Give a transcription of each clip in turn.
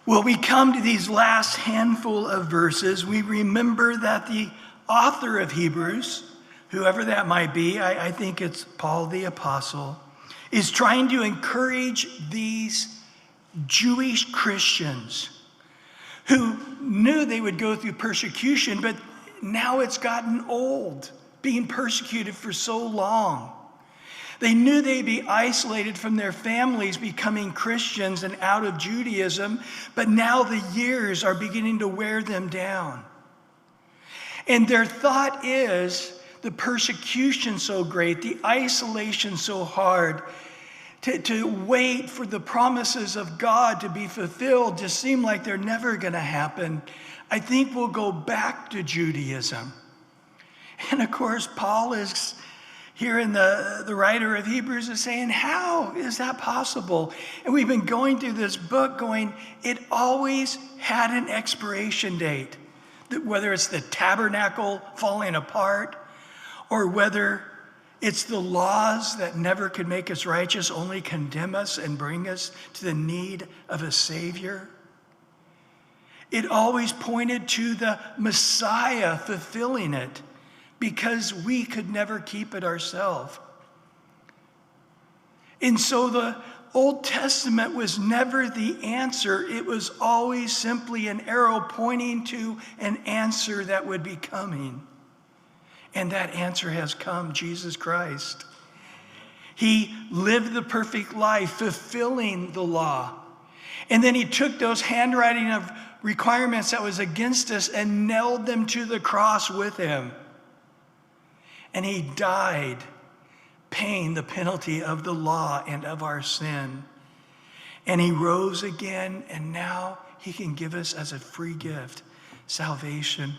Well, we come to these last handful of verses. We remember that the author of Hebrews, whoever that might be, I think it's Paul the Apostle, is trying to encourage these Jewish Christians who knew they would go through persecution, but now it's gotten old, being persecuted for so long. They knew they'd be isolated from their families, becoming Christians and out of Judaism, but now the years are beginning to wear them down. And their thought is, the persecution so great, the isolation so hard, to wait for the promises of God to be fulfilled just seem like they're never going to happen. I think we'll go back to Judaism. And of course, Paul is here, in the writer of Hebrews is saying, how is that possible? And we've been going through this book going, it always had an expiration date. Whether it's the tabernacle falling apart, or whether it's the laws that never could make us righteous, only condemn us and bring us to the need of a Savior. It always pointed to the Messiah fulfilling it, because we could never keep it ourselves. And so the Old Testament was never the answer. It was always simply an arrow pointing to an answer that would be coming. And that answer has come, Jesus Christ. He lived the perfect life, fulfilling the law. And then he took those handwriting of requirements that was against us and nailed them to the cross with him. And he died, paying the penalty of the law and of our sin. And he rose again, and now he can give us as a free gift salvation.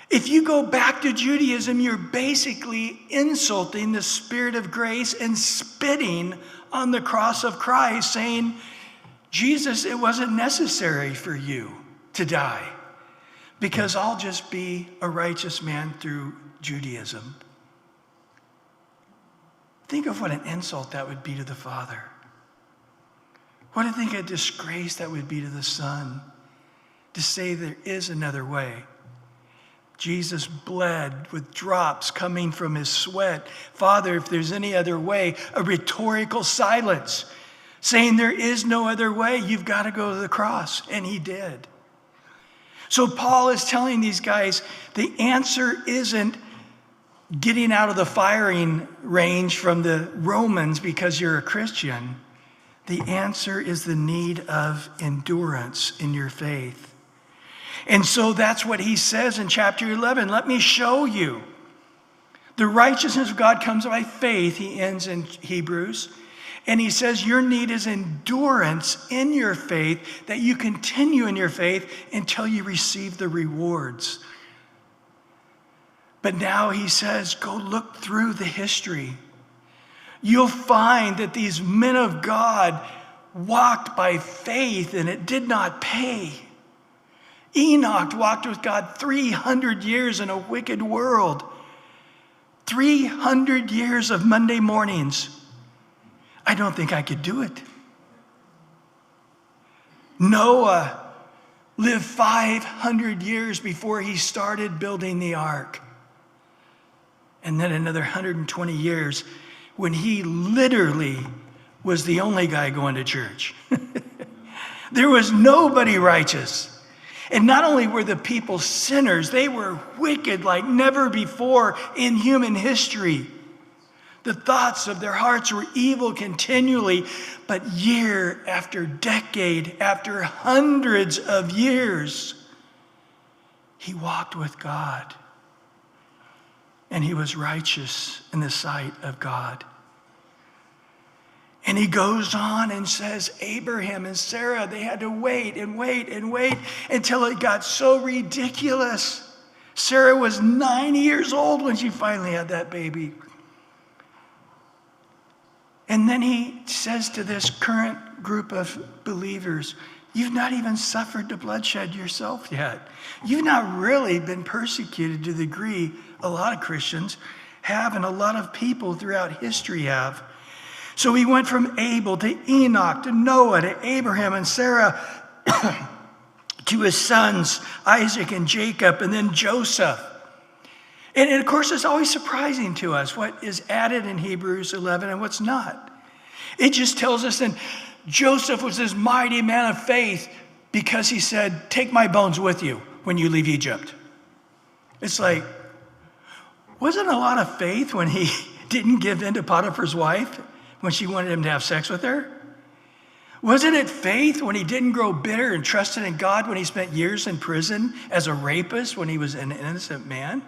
If you go back to Judaism, you're basically insulting the Spirit of grace and spitting on the cross of Christ, saying, Jesus, it wasn't necessary for you to die, because I'll just be a righteous man through Judaism. Think of what an insult that would be to the Father. What do you think a disgrace that would be to the Son, to say there is another way? Jesus bled with drops coming from his sweat. Father, if there's any other way, a rhetorical silence, saying there is no other way, you've got to go to the cross. And he did. So Paul is telling these guys, the answer isn't getting out of the firing range from the Romans because you're a Christian. The answer is the need of endurance in your faith. And so that's what he says in chapter 11. Let me show you. The righteousness of God comes by faith, he ends in Hebrews. And he says your need is endurance in your faith, that you continue in your faith until you receive the rewards. But now he says, go look through the history. You'll find that these men of God walked by faith, and it did not pay. Enoch walked with God 300 years in a wicked world. 300 years of Monday mornings. I don't think I could do it. Noah lived 500 years before he started building the ark. And then another 120 years when he literally was the only guy going to church. There was nobody righteous. And not only were the people sinners, they were wicked like never before in human history. The thoughts of their hearts were evil continually, but year after decade, after hundreds of years, he walked with God. And he was righteous in the sight of God. And he goes on and says, Abraham and Sarah, they had to wait and wait and wait until it got so ridiculous. Sarah was 90 years old when she finally had that baby. And then he says to this current group of believers, you've not even suffered the bloodshed yourself yet. You've not really been persecuted to the degree a lot of Christians have and a lot of people throughout history have. So he went from Abel to Enoch to Noah to Abraham and Sarah to his sons, Isaac and Jacob, and then Joseph. And of course, it's always surprising to us what is added in Hebrews 11 and what's not. It just tells us that Joseph was this mighty man of faith because he said, take my bones with you when you leave Egypt. It's like, wasn't a lot of faith when he didn't give in to Potiphar's wife when she wanted him to have sex with her? Wasn't it faith when he didn't grow bitter and trusted in God when he spent years in prison as a rapist when he was an innocent man?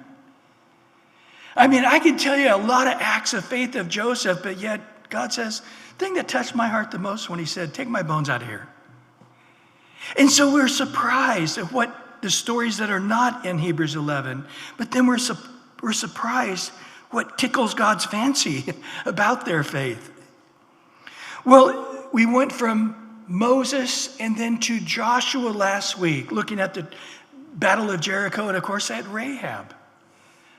I mean, I can tell you a lot of acts of faith of Joseph, but yet God says, the thing that touched my heart the most when he said, take my bones out of here. And so we're surprised at what the stories that are not in Hebrews 11, but then we're surprised what tickles God's fancy about their faith. Well, we went from Moses and then to Joshua last week, looking at the Battle of Jericho, and of course that Rahab,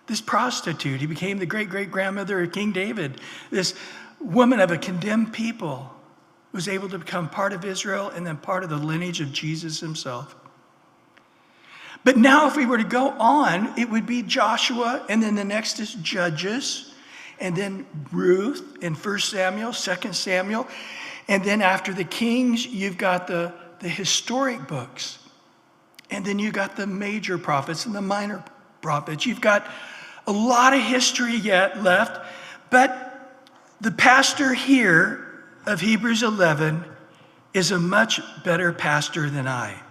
this prostitute. He became the great-great-grandmother of King David. This woman of a condemned people was able to become part of Israel and then part of the lineage of Jesus himself. But now if we were to go on, it would be Joshua, and then the next is Judges, and then Ruth and 1 Samuel, 2 Samuel. And then after the Kings, you've got the historic books. And then you've got the major prophets and the minor prophets. You've got a lot of history yet left. But the pastor here of Hebrews 11 is a much better pastor than I,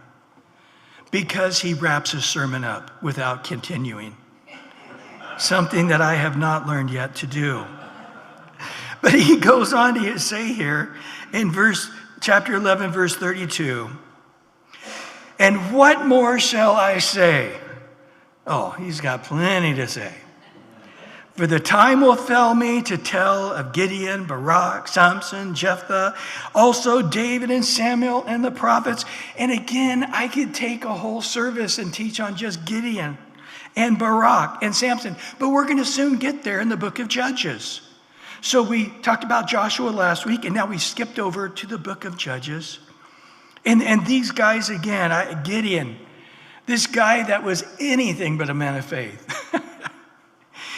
because he wraps his sermon up without continuing. Something that I have not learned yet to do. But he goes on to say here in chapter 11, verse 32, and what more shall I say? Oh, he's got plenty to say. For the time will fail me to tell of Gideon, Barak, Samson, Jephthah, also David and Samuel and the prophets. And again, I could take a whole service and teach on just Gideon and Barak and Samson, but we're going to soon get there in the book of Judges. So we talked about Joshua last week, and now we skipped over to the book of Judges. And these guys again, Gideon, this guy that was anything but a man of faith.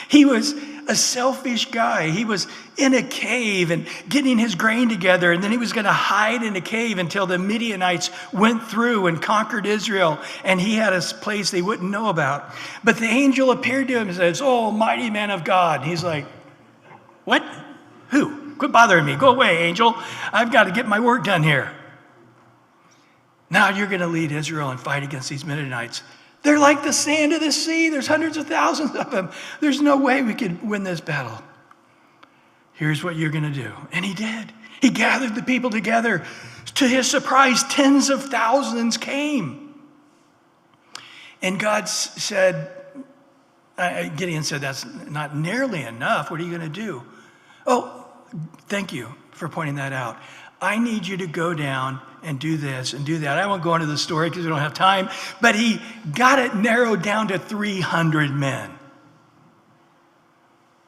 He was a selfish guy. He was in a cave and getting his grain together, and then he was going to hide in a cave until the Midianites went through and conquered Israel, and he had a place they wouldn't know about. But the angel appeared to him and says, oh, mighty man of God. He's like, what? Who? Quit bothering me. Go away, angel. I've got to get my work done here. Now you're going to lead Israel and fight against these Midianites. They're like the sand of the sea. There's hundreds of thousands of them. There's no way we could win this battle. Here's what you're going to do. And he did. He gathered the people together. To his surprise, tens of thousands came. And God said, Gideon said, that's not nearly enough. What are you going to do? Oh, thank you for pointing that out. I need you to go down and do this and do that. I won't go into the story because we don't have time, but he got it narrowed down to 300 men.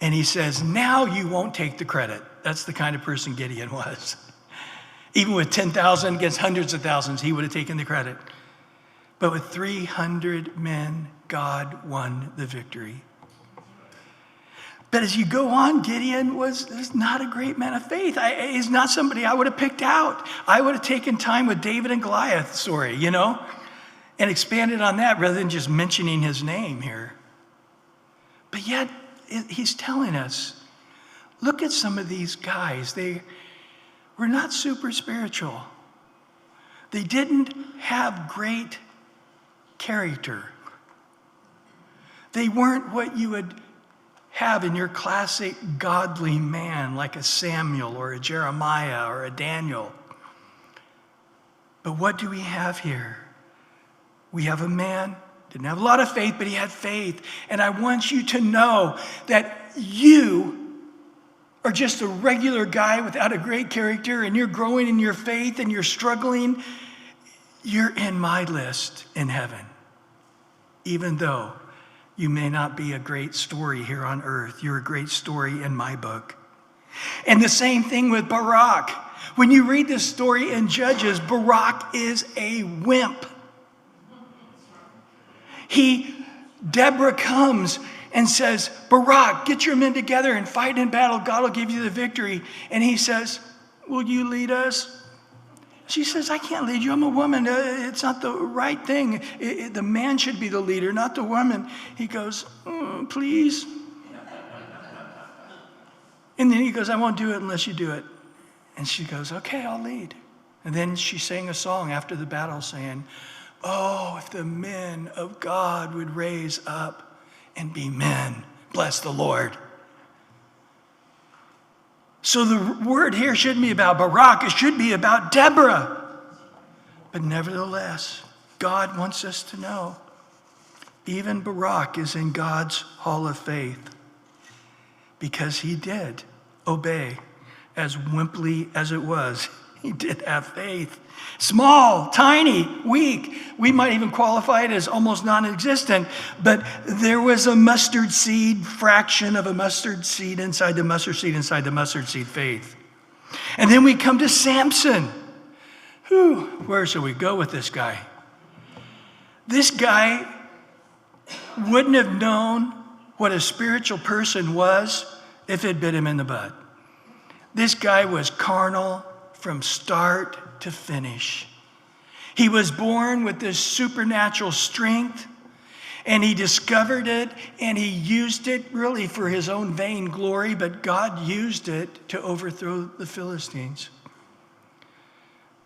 And he says, now you won't take the credit. That's the kind of person Gideon was. Even with 10,000 against hundreds of thousands, he would have taken the credit. But with 300 men, God won the victory. But as you go on, Gideon was not a great man of faith. He's not somebody I would have picked out. I would have taken time with David and Goliath story, and expanded on that rather than just mentioning his name here. But yet, he's telling us, look at some of these guys. They were not super spiritual. They didn't have great character. They weren't what you would have in your classic godly man like a Samuel or a Jeremiah or a Daniel. But what do we have here? We have a man, didn't have a lot of faith, but he had faith. And I want you to know that you are just a regular guy without a great character, and you're growing in your faith and you're struggling. You're in my list in heaven, even though you may not be a great story here on earth. You're a great story in my book. And the same thing with Barak. When you read this story in Judges, Barak is a wimp. Deborah comes and says, Barak, get your men together and fight in battle. God will give you the victory. And he says, will you lead us? She says, I can't lead you. I'm a woman. It's not the right thing. The man should be the leader, not the woman. He goes, please. And then he goes, I won't do it unless you do it. And she goes, okay, I'll lead. And then she sang a song after the battle saying, oh, if the men of God would raise up and be men. Bless the Lord. So the word here shouldn't be about Barak. It should be about Deborah. But nevertheless, God wants us to know even Barak is in God's hall of faith because he did obey. As wimply as it was, he did have faith. Small, tiny, weak. We might even qualify it as almost non-existent, but there was a mustard seed, fraction of a mustard seed inside the mustard seed, inside the mustard seed faith. And then we come to Samson. Where shall we go with this guy? This guy wouldn't have known what a spiritual person was if it bit him in the butt. This guy was carnal from start to finish. He was born with this supernatural strength, and he discovered it, and he used it really for his own vain glory, but God used it to overthrow the Philistines.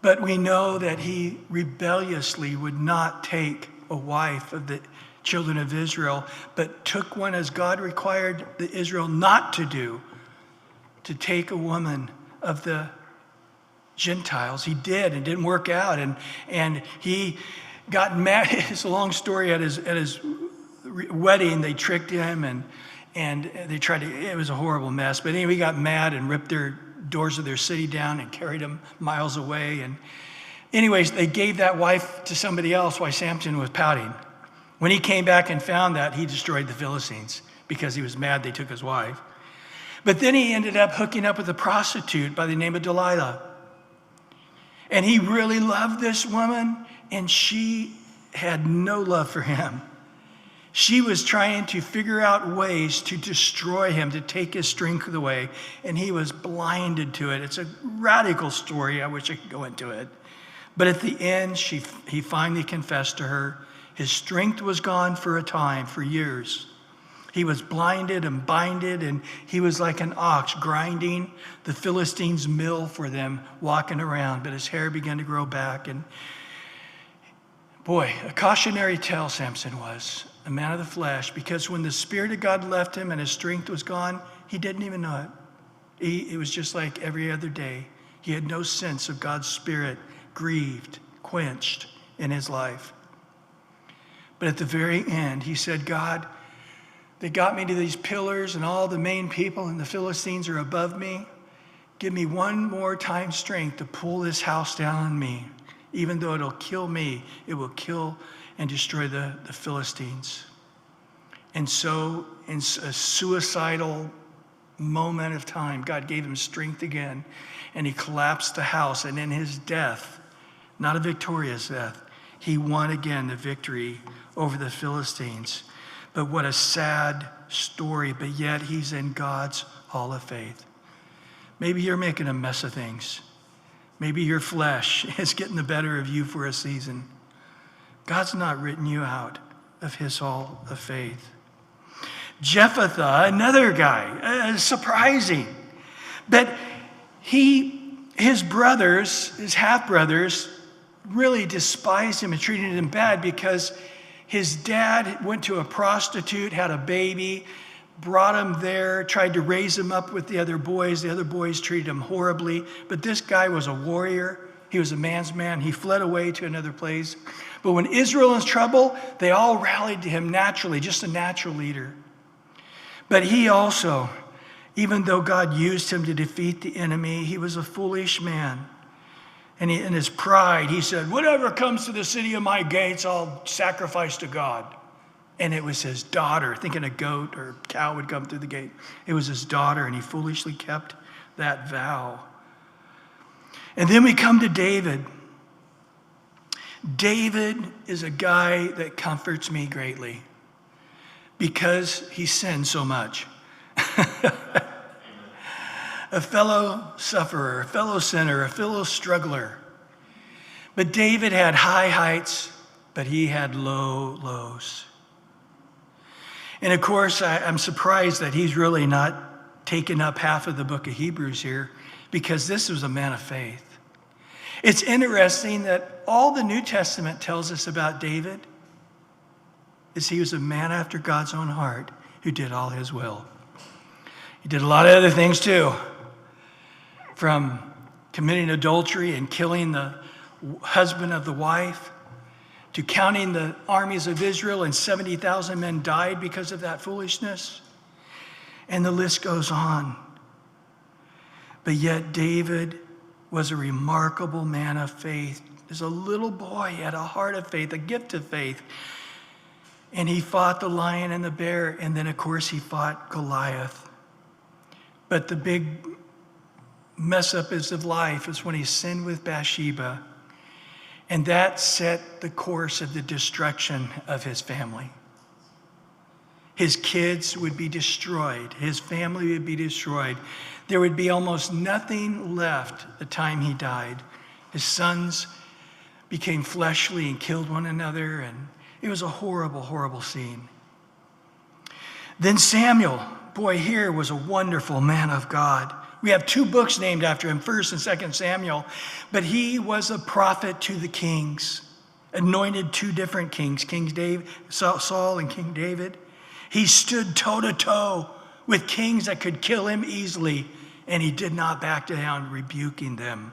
But we know that he rebelliously would not take a wife of the children of Israel, but took one as God required the Israel not to do, to take a woman of the Gentiles. He did, and it didn't work out. And he got mad. It's a long story. At his wedding, they tricked him, and they tried to, it was a horrible mess. But anyway, he got mad and ripped their doors of their city down and carried them miles away. And anyways, they gave that wife to somebody else while Samson was pouting. When he came back and found that, he destroyed the Philistines because he was mad they took his wife. But then he ended up hooking up with a prostitute by the name of Delilah. And he really loved this woman, and she had no love for him. She was trying to figure out ways to destroy him, to take his strength away, and he was blinded to it. It's a radical story. I wish I could go into it. But at the end, he finally confessed to her. His strength was gone for a time, for years. He was blinded and binded, and he was like an ox grinding the Philistines' mill for them, walking around. But his hair began to grow back. And boy, a cautionary tale Samson was, a man of the flesh, because when the Spirit of God left him and his strength was gone, he didn't even know it. It was just like every other day. He had no sense of God's Spirit, grieved, quenched in his life. But at the very end, he said, God, they got me to these pillars, and all the main people and the Philistines are above me. Give me one more time strength to pull this house down on me. Even though it'll kill me, it will kill and destroy the Philistines. And so in a suicidal moment of time, God gave him strength again, and he collapsed the house. And in his death, not a victorious death, he won again the victory over the Philistines. But what a sad story, but yet he's in God's hall of faith. Maybe you're making a mess of things. Maybe your flesh is getting the better of you for a season. God's not written you out of his hall of faith. Jephthah, another guy, surprising. But his brothers, his half-brothers, really despised him and treated him bad because his dad went to a prostitute, had a baby, brought him there, tried to raise him up with the other boys. The other boys treated him horribly. But this guy was a warrior. He was a man's man. He fled away to another place. But when Israel was in trouble, they all rallied to him naturally, just a natural leader. But he also, even though God used him to defeat the enemy, he was a foolish man. And in his pride, he said, whatever comes to the city of my gates, I'll sacrifice to God. And it was his daughter, thinking a goat or cow would come through the gate. It was his daughter, and he foolishly kept that vow. And then we come to David. David is a guy that comforts me greatly because he sinned so much. A fellow sufferer, a fellow sinner, a fellow struggler. But David had high heights, but he had low lows. And of course, I'm surprised that he's really not taken up half of the book of Hebrews here, because this was a man of faith. It's interesting that all the New Testament tells us about David is he was a man after God's own heart who did all his will. He did a lot of other things too, from committing adultery and killing the husband of the wife, to counting the armies of Israel and 70,000 men died because of that foolishness. And the list goes on. But yet David was a remarkable man of faith. As a little boy, he had a heart of faith, a gift of faith. And he fought the lion and the bear, and then of course he fought Goliath. But the big mess up of life is when he sinned with Bathsheba. And that set the course of the destruction of his family. His kids would be destroyed. His family would be destroyed. There would be almost nothing left the time he died. His sons became fleshly and killed one another, and it was a horrible, horrible scene. Then Samuel, boy, here was a wonderful man of God. We have 2 books named after him, 1st and 2nd Samuel, but he was a prophet to the kings, anointed 2 different kings, Saul and King David. He stood toe-to-toe with kings that could kill him easily, and he did not back down, rebuking them.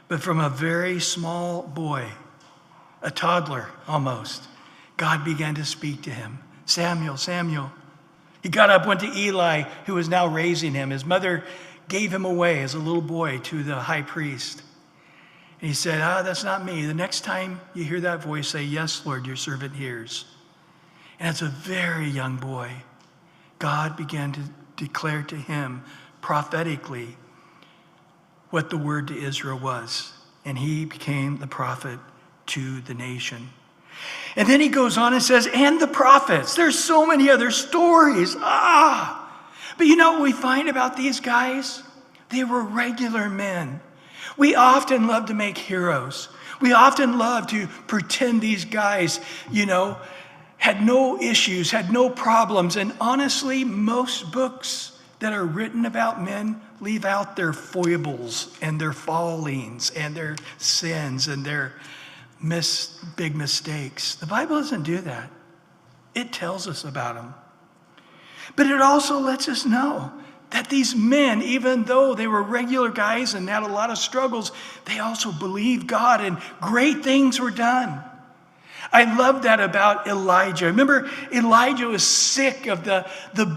But from a very small boy, a toddler almost, God began to speak to him. Samuel, Samuel. He got up, went to Eli, who was now raising him. His mother gave him away as a little boy to the high priest. And he said, that's not me. The next time you hear that voice, say, yes, Lord, your servant hears. And as a very young boy, God began to declare to him prophetically what the word to Israel was. And he became the prophet to the nation. And then he goes on and says, and the prophets. There's so many other stories. But you know what we find about these guys? They were regular men. We often love to make heroes. We often love to pretend these guys, had no issues, had no problems. And honestly, most books that are written about men leave out their foibles and their fallings and their sins and their big mistakes. The Bible doesn't do that. It tells us about them. But it also lets us know that these men, even though they were regular guys and had a lot of struggles, they also believed God and great things were done. I love that about Elijah. Remember, Elijah was sick of the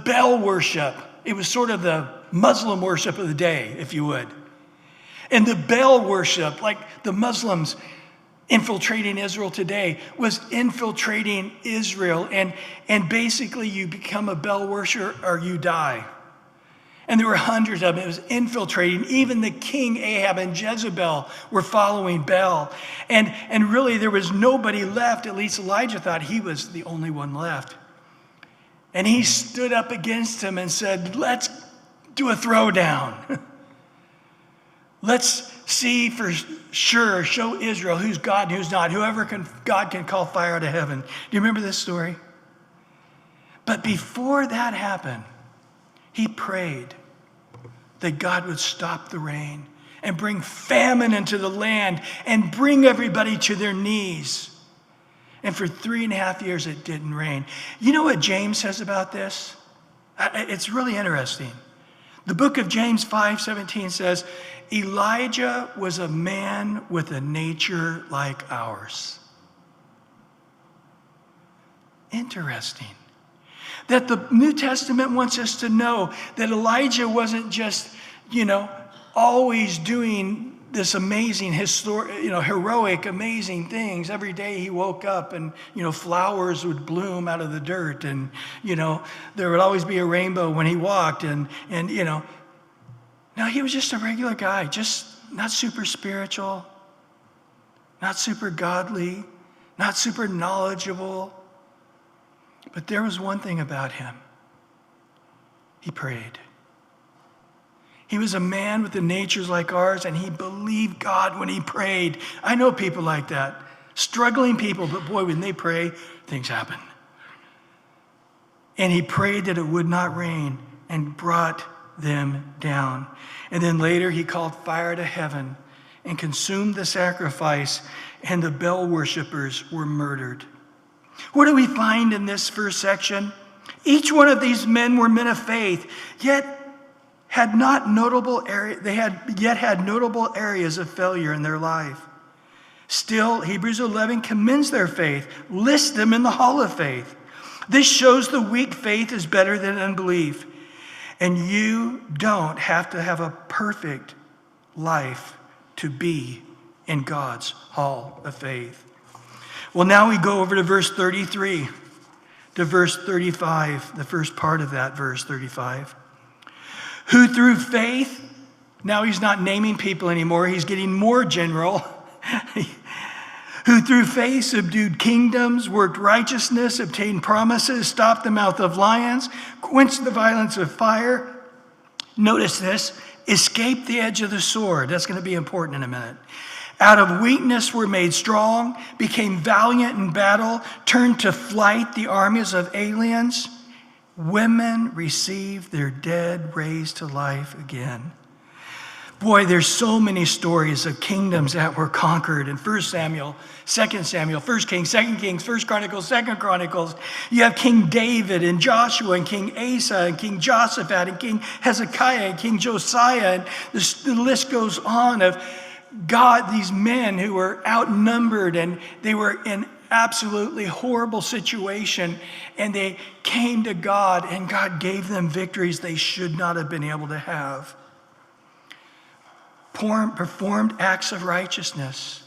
Baal worship. It was sort of the Muslim worship of the day, if you would. And the Baal worship, like the Muslims infiltrating Israel today, was infiltrating Israel. And basically you become a Baal worshiper or you die. And there were hundreds of them. It was infiltrating. Even the king Ahab and Jezebel were following Baal. And really there was nobody left. At least Elijah thought he was the only one left. And he stood up against him and said, let's do a throwdown. Let's see for sure, show Israel who's God and who's not. God can call fire out of heaven. Do you remember this story? But before that happened, he prayed that God would stop the rain and bring famine into the land and bring everybody to their knees. And for 3.5 years, it didn't rain. You know what James says about this? It's really interesting. The book of James 5:17 says, Elijah was a man with a nature like ours. Interesting. That the New Testament wants us to know that Elijah wasn't just, always doing this amazing, heroic, amazing things. Every day he woke up and, flowers would bloom out of the dirt and, there would always be a rainbow when he walked and no, he was just a regular guy, just not super spiritual, not super godly, not super knowledgeable. But there was one thing about him. He prayed. He was a man with the natures like ours, and he believed God when he prayed. I know people like that. Struggling people, but boy, when they pray, things happen. And he prayed that it would not rain and brought them down. And then later he called fire to heaven and consumed the sacrifice, and the Baal worshipers were murdered. What do we find in this first section? Each one of these men were men of faith, yet had notable areas of failure in their life. Still, Hebrews 11 commends their faith, lists them in the hall of faith. This shows the weak faith is better than unbelief. And you don't have to have a perfect life to be in God's hall of faith. Well, now we go over to verse 33 to verse 35, the first part of that verse 35. Who through faith, now he's not naming people anymore, he's getting more general. Who through faith subdued kingdoms, worked righteousness, obtained promises, stopped the mouth of lions, quenched the violence of fire. Notice this, escaped the edge of the sword. That's going to be important in a minute. Out of weakness were made strong, became valiant in battle, turned to flight the armies of aliens. Women received their dead raised to life again. Boy, there's so many stories of kingdoms that were conquered in 1 Samuel, 2 Samuel, 1 Kings, 2 Kings, 1 Chronicles, 2 Chronicles. You have King David and Joshua and King Asa and King Jehoshaphat and King Hezekiah and King Josiah. And the list goes on of God, these men who were outnumbered and they were in absolutely horrible situation, and they came to God and God gave them victories they should not have been able to have. Performed acts of righteousness.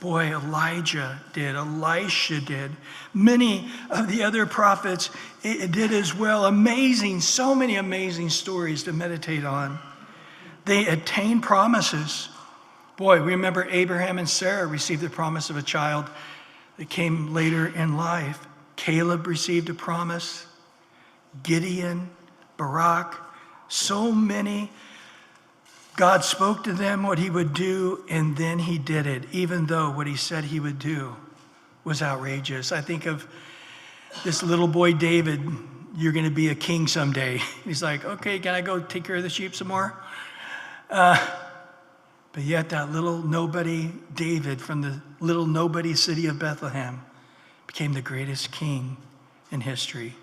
Boy, Elijah did, Elisha did. Many of the other prophets did as well. Amazing, so many amazing stories to meditate on. They attained promises. Boy, we remember Abraham and Sarah received the promise of a child that came later in life. Caleb received a promise. Gideon, Barak, so many. God spoke to them what he would do, and then he did it, even though what he said he would do was outrageous. I think of this little boy, David, you're going to be a king someday. He's like, okay, can I go take care of the sheep some more? But yet that little nobody, David, from the little nobody city of Bethlehem, became the greatest king in history.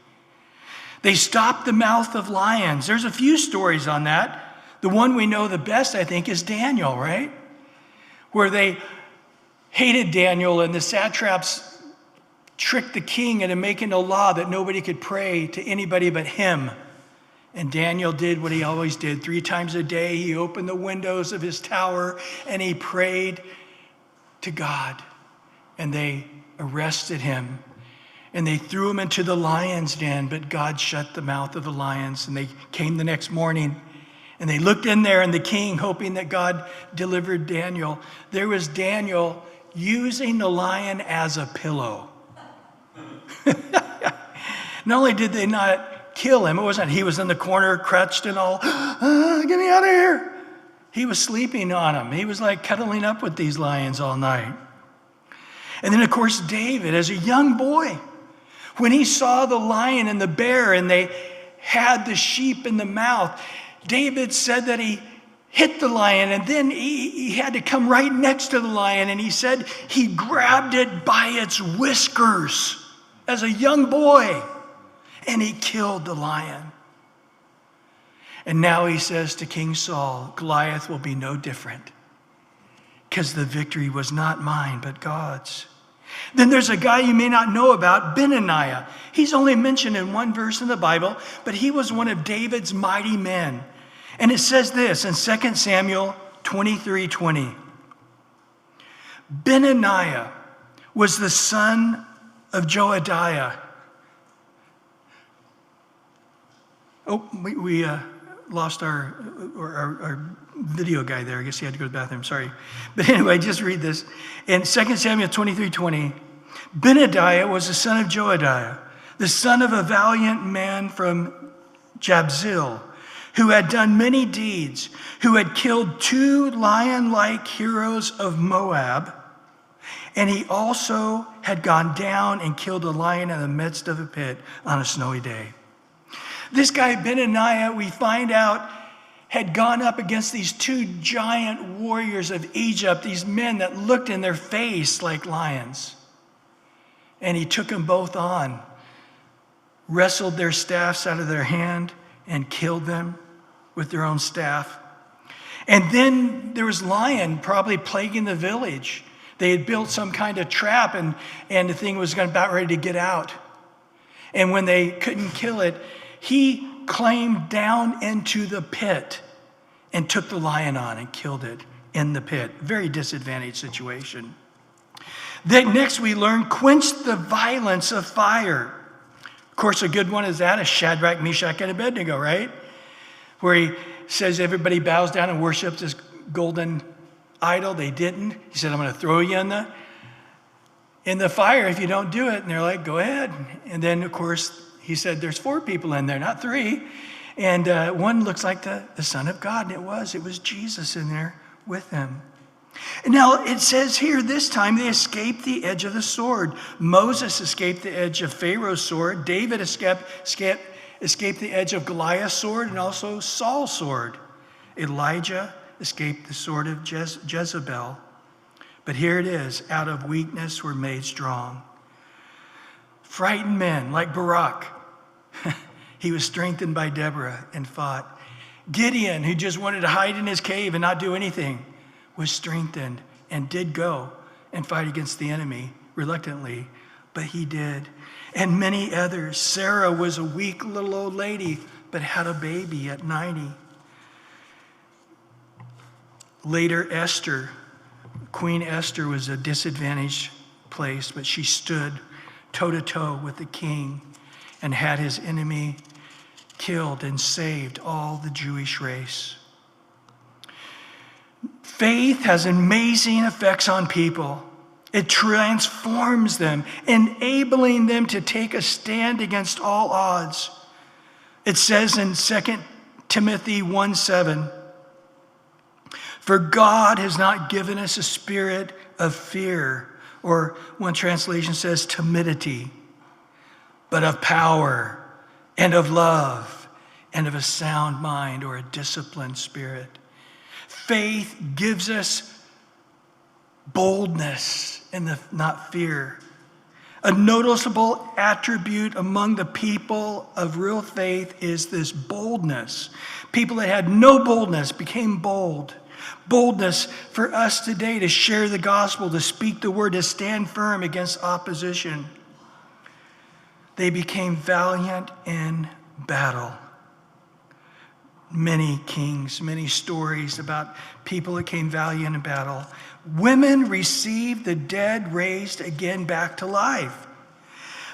They stopped the mouth of lions. There's a few stories on that. The one we know the best, I think, is Daniel, right? Where they hated Daniel and the satraps tricked the king into making a law that nobody could pray to anybody but him. And Daniel did what he always did. 3 times a day, he opened the windows of his tower and he prayed to God. And they arrested him and they threw him into the lion's den, but God shut the mouth of the lions. And they came the next morning and they looked in there, and the king, hoping that God delivered Daniel, there was Daniel using the lion as a pillow. Not only did they not kill him, it wasn't he was in the corner crouched and all, get me out of here. He was sleeping on him. He was like cuddling up with these lions all night. And then, of course, David, as a young boy, when he saw the lion and the bear and they had the sheep in the mouth, David said that he hit the lion and then he had to come right next to the lion, and he said he grabbed it by its whiskers as a young boy and he killed the lion. And now he says to King Saul, Goliath will be no different because the victory was not mine but God's. Then there's a guy you may not know about, Benaiah. He's only mentioned in one verse in the Bible, but he was one of David's mighty men. And it says this in 2 Samuel 23:20. Benaiah was the son of Joadiah. Oh, we lost our video guy there. I guess he had to go to the bathroom. Sorry. But anyway, just read this. In 2 Samuel 23:20, Benadiah was the son of Joadiah, the son of a valiant man from Jabzil, who had done many deeds, who had killed 2 lion-like heroes of Moab, and he also had gone down and killed a lion in the midst of a pit on a snowy day. This guy, Benaniah, we find out, had gone up against these 2 giant warriors of Egypt, these men that looked in their face like lions. And he took them both on, wrestled their staffs out of their hand, and killed them with their own staff. And then there was lion probably plaguing the village. They had built some kind of trap, and the thing was about ready to get out. And when they couldn't kill it, he climbed down into the pit and took the lion on and killed it in the pit. Very disadvantaged situation. Then next we learn, quench the violence of fire. Of course, a good one is that, a Shadrach, Meshach, and Abednego, right? Where he says everybody bows down and worships this golden idol. They didn't. He said, I'm going to throw you in the fire if you don't do it. And they're like, go ahead. And then, of course, he said, there's 4 people in there, not 3. And one looks like the Son of God. And it was Jesus in there with them. And now it says here, this time they escaped the edge of the sword. Moses escaped the edge of Pharaoh's sword. David escaped the edge of Goliath's sword and also Saul's sword. Elijah escaped the sword of Jezebel. But here it is, out of weakness we're made strong. Frightened men like Barak, he was strengthened by Deborah and fought. Gideon, who just wanted to hide in his cave and not do anything, was strengthened and did go and fight against the enemy reluctantly, but he did. And many others. Sarah was a weak little old lady, but had a baby at 90. Later, Esther, Queen Esther, was a disadvantaged place, but she stood toe-to-toe with the king and had his enemy killed and saved all the Jewish race. Faith has amazing effects on people. It transforms them, enabling them to take a stand against all odds. It says in 2 Timothy 1:7, for God has not given us a spirit of fear, or one translation says timidity, but of power and of love and of a sound mind, or a disciplined spirit. Faith gives us boldness and not fear. A noticeable attribute among the people of real faith is this boldness. People that had no boldness became bold. Boldness for us today to share the gospel, to speak the word, to stand firm against opposition. They became valiant in battle. Many kings, many stories about people that came valiant in battle. Women received the dead raised again back to life.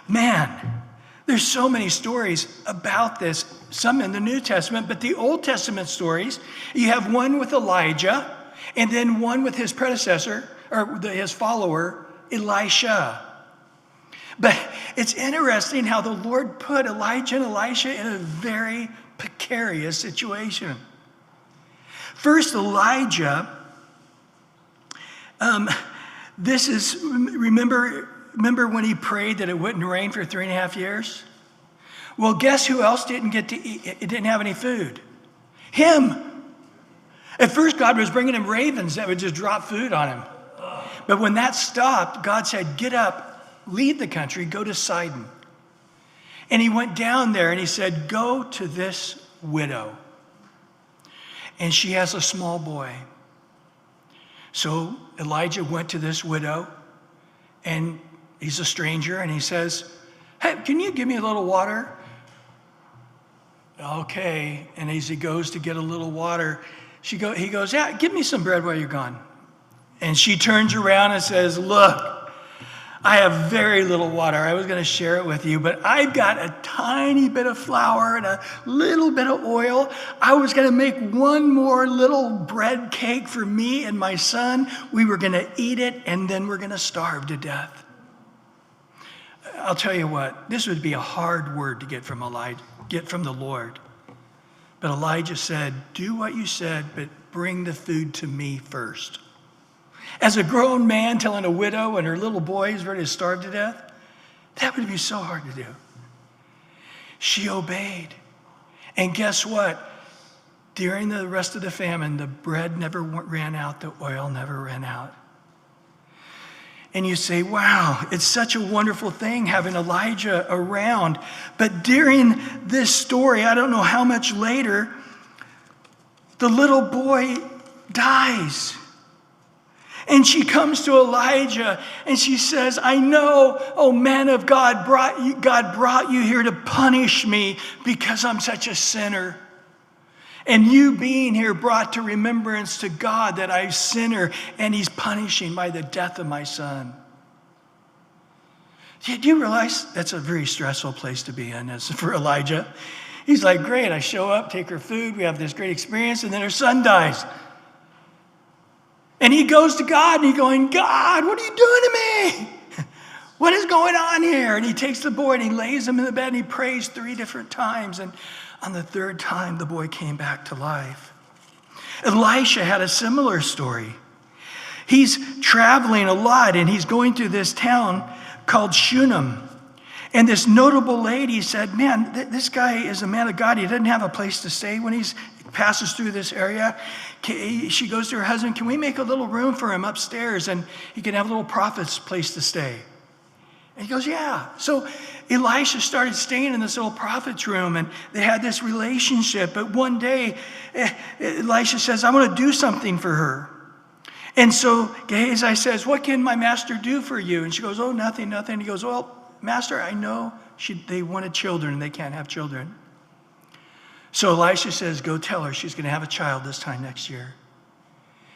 Man, there's so many stories about this, some in the New Testament, but the Old Testament stories, you have one with Elijah, and then one with his predecessor, or his follower, Elisha. But it's interesting how the Lord put Elijah and Elisha in a very precarious situation. First, Elijah, remember when he prayed that it wouldn't rain for 3.5 years? Well, guess who else didn't get to eat? It didn't have any food. Him. At first, God was bringing him ravens that would just drop food on him. But when that stopped, God said, get up, leave the country, go to Sidon. And he went down there and he said, go to this widow. And she has a small boy. So Elijah went to this widow, and he's a stranger, and he says, hey, can you give me a little water? Okay. And as he goes to get a little water, he goes, yeah, give me some bread while you're gone. And she turns around and says, look, I have very little water. I was going to share it with you, but I've got a tiny bit of flour and a little bit of oil. I was going to make one more little bread cake for me and my son. We were going to eat it, and then we're going to starve to death. I'll tell you what, this would be a hard word to get from the Lord. But Elijah said, do what you said, but bring the food to me first. As a grown man telling a widow and her little boy is ready to starve to death, that would be so hard to do. She obeyed. And guess what? During the rest of the famine, the bread never ran out, the oil never ran out. And you say, wow, it's such a wonderful thing having Elijah around. But during this story, I don't know how much later, the little boy dies. And she comes to Elijah and she says, I know, oh man of God brought you here to punish me because I'm such a sinner. And you being here brought to remembrance to God that I'm a sinner, and he's punishing by the death of my son. Do you realize that's a very stressful place to be in as for Elijah? He's like, great, I show up, take her food, we have this great experience, and then her son dies. And he goes to God, and he's going, God, what are you doing to me? What is going on here? And he takes the boy, and he lays him in the bed, and he prays 3 different times. And on the 3rd time, the boy came back to life. Elisha had a similar story. He's traveling a lot, and he's going through this town called Shunem. And this notable lady said, man, this guy is a man of God. He doesn't have a place to stay when he passes through this area. She goes to her husband, can we make a little room for him upstairs, and he can have a little prophet's place to stay? And he goes, yeah. So Elisha started staying in this little prophet's room, and they had this relationship. But one day, Elisha says, I want to do something for her. And so Gehazi says, what can my master do for you? And she goes, oh, nothing. He goes, well, master, I know they wanted children, and they can't have children. So Elisha says, go tell her she's going to have a child this time next year.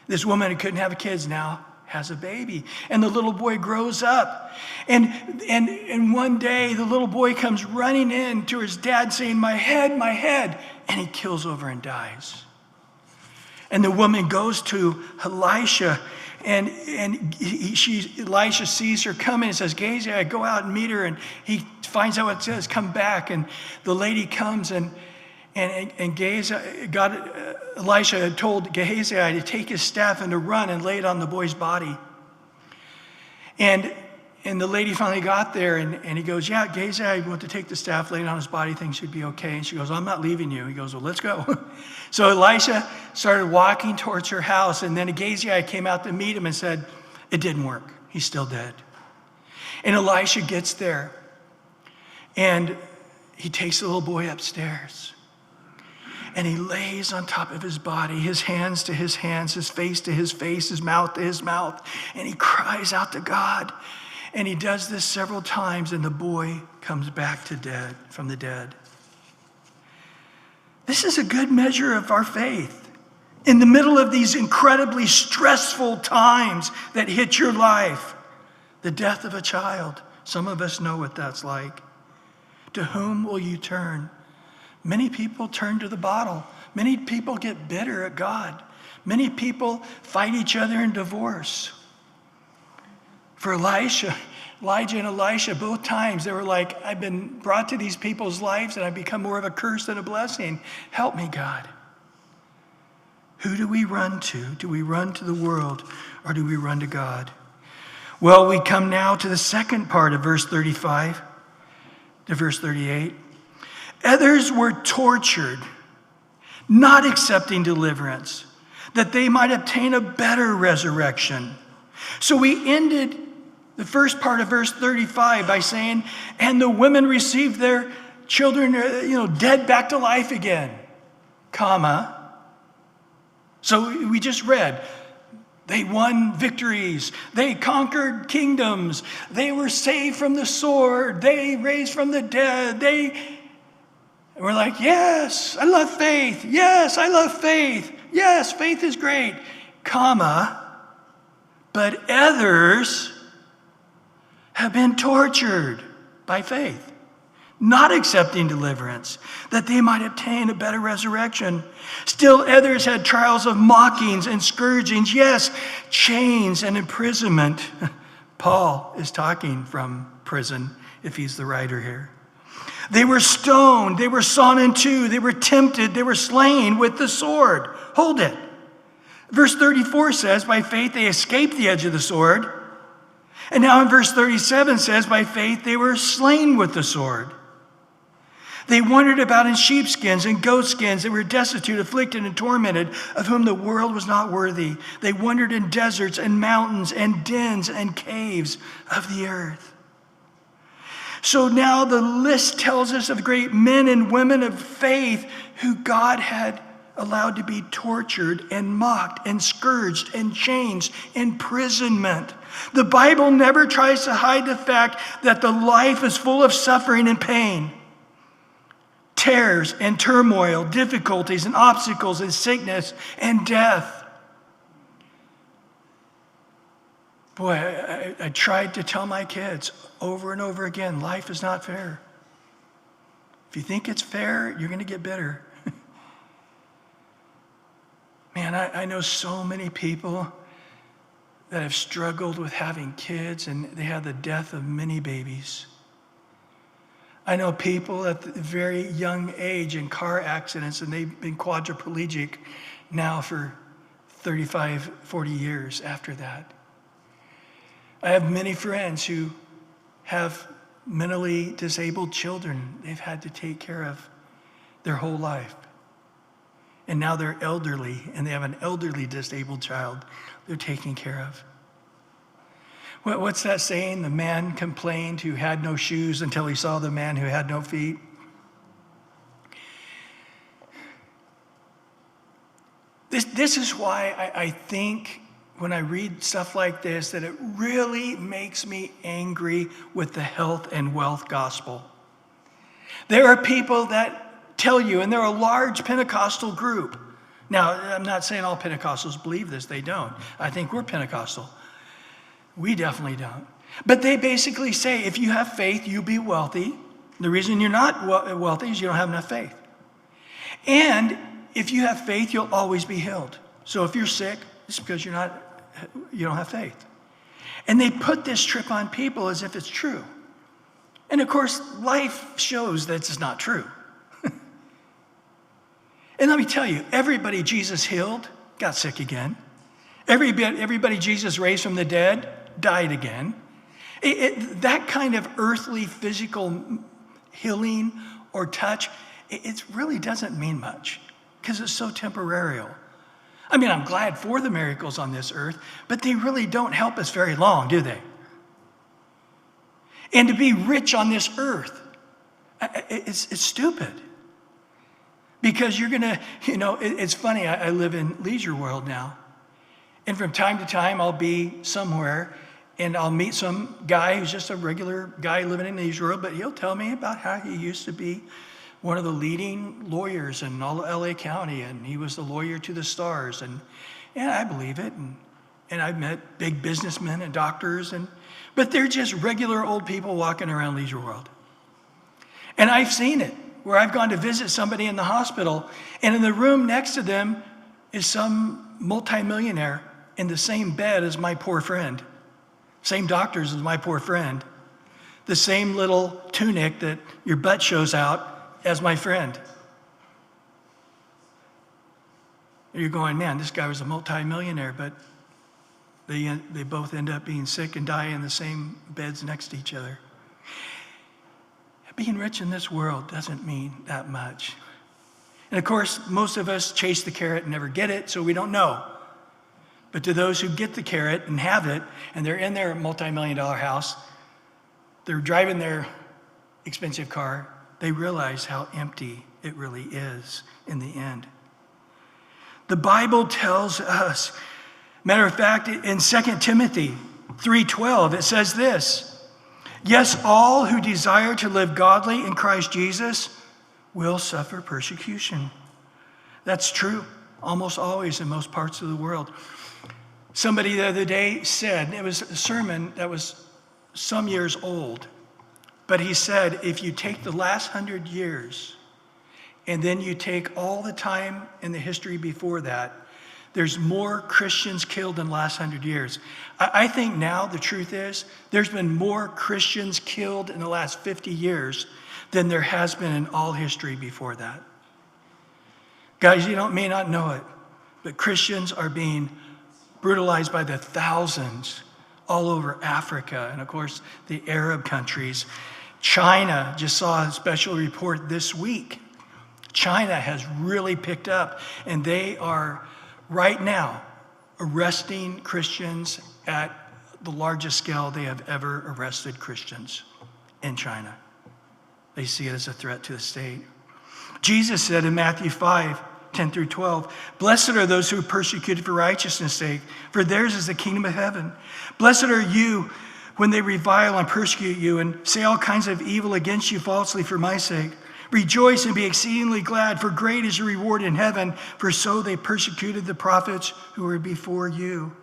This woman who couldn't have kids now has a baby. And the little boy grows up. And one day, the little boy comes running in to his dad saying, my head, my head. And he kills over and dies. And the woman goes to Elisha, and Elisha sees her coming and says, Gehazi, go out and meet her. And he finds out what it says, come back. And the lady comes, and Gehazi, Elisha had told Gehazi to take his staff and to run and lay it on the boy's body. And the lady finally got there, and he goes, yeah, Gehazi, I want to take the staff, lay it on his body, things should be okay. And she goes, I'm not leaving you. He goes, well, let's go. So Elisha started walking towards her house, and then Gehazi came out to meet him and said, it didn't work. He's still dead. And Elisha gets there, and he takes the little boy upstairs. And he lays on top of his body, his hands to his hands, his face to his face, his mouth to his mouth. And he cries out to God. And he does this several times, and the boy comes back from the dead. This is a good measure of our faith. In the middle of these incredibly stressful times that hit your life, the death of a child, some of us know what that's like. To whom will you turn? Many people turn to the bottle. Many people get bitter at God. Many people fight each other in divorce. For Elijah and Elisha, both times, they were like, I've been brought to these people's lives and I've become more of a curse than a blessing. Help me, God. Who do we run to? Do we run to the world, or do we run to God? Well, we come now to the second part of verse 35 to verse 38. Others were tortured, not accepting deliverance, that they might obtain a better resurrection. So we ended the first part of verse 35 by saying, and the women received their children, dead back to life again, comma. So we just read, they won victories. They conquered kingdoms. They were saved from the sword. They raised from the dead. And we're like, yes, I love faith. Yes, I love faith. Yes, faith is great, comma, but others have been tortured by faith, not accepting deliverance, that they might obtain a better resurrection. Still others had trials of mockings and scourgings, yes, chains and imprisonment. Paul is talking from prison, if he's the writer here. They were stoned, they were sawn in two, they were tempted, they were slain with the sword. Hold it. Verse 34 says, by faith they escaped the edge of the sword. And now in verse 37 says, by faith they were slain with the sword. They wandered about in sheepskins and goatskins. They were destitute, afflicted, and tormented, of whom the world was not worthy. They wandered in deserts and mountains and dens and caves of the earth. So now the list tells us of great men and women of faith who God had allowed to be tortured and mocked and scourged and chains, imprisonment. The Bible never tries to hide the fact that the life is full of suffering and pain, tears and turmoil, difficulties and obstacles and sickness and death. Boy, I tried to tell my kids over and over again, life is not fair. If you think it's fair, you're going to get bitter. Man, I know so many people that have struggled with having kids, and they had the death of many babies. I know people at a very young age in car accidents, and they've been quadriplegic now for 35, 40 years after that. I have many friends who have mentally disabled children they've had to take care of their whole life. And now they're elderly, and they have an elderly disabled child they're taking care of. What's that saying? The man complained who had no shoes until he saw the man who had no feet. This is why I think when I read stuff like this that it really makes me angry with the health and wealth gospel. There are people that tell you, and they're a large Pentecostal group. Now, I'm not saying all Pentecostals believe this. They don't. I think we're Pentecostal. We definitely don't. But they basically say, if you have faith, you'll be wealthy. The reason you're not wealthy is you don't have enough faith. And if you have faith, you'll always be healed. So if you're sick, it's because you don't have faith. And they put this trip on people as if it's true. And of course, life shows that it's not true. And let me tell you, everybody Jesus healed got sick again. Everybody Jesus raised from the dead died again. That kind of earthly physical healing or touch, it really doesn't mean much because it's so temporary. I mean, I'm glad for the miracles on this earth, but they really don't help us very long, do they? And to be rich on this earth, it's stupid. Because you're going to, it's funny, I live in Leisure World now. And from time to time, I'll be somewhere and I'll meet some guy who's just a regular guy living in Leisure World, but he'll tell me about how he used to be one of the leading lawyers in all of LA County, and he was the lawyer to the stars. And I believe it. And I've met big businessmen and doctors, but they're just regular old people walking around Leisure World. And I've seen it, where I've gone to visit somebody in the hospital, and in the room next to them is some multimillionaire in the same bed as my poor friend, same doctors as my poor friend, the same little tunic that your butt shows out as my friend. You're going, man, this guy was a multimillionaire, but they both end up being sick and die in the same beds next to each other. Being rich in this world doesn't mean that much. And of course, most of us chase the carrot and never get it, so we don't know. But to those who get the carrot and have it, and they're in their multi-million-dollar house, they're driving their expensive car, they realize how empty it really is in the end. The Bible tells us, matter of fact, in 2 Timothy 3:12, it says this, yes, all who desire to live godly in Christ Jesus will suffer persecution. That's true almost always in most parts of the world. Somebody the other day said, it was a sermon that was some years old, but he said, if you take the last 100 years and then you take all the time in the history before that, there's more Christians killed in the last 100 years. I think now the truth is there's been more Christians killed in the last 50 years than there has been in all history before that. Guys, you may not know it, but Christians are being brutalized by the thousands all over Africa and, of course, the Arab countries. China just saw a special report this week. China has really picked up, and they are right now arresting Christians at the largest scale they have ever arrested Christians in China. They see it as a threat to the state. Jesus said in Matthew 5:10-12, "Blessed are those who are persecuted for righteousness' sake, for theirs is the kingdom of heaven. Blessed are you when they revile and persecute you and say all kinds of evil against you falsely for my sake. Rejoice and be exceedingly glad, for great is your reward in heaven, for so they persecuted the prophets who were before you."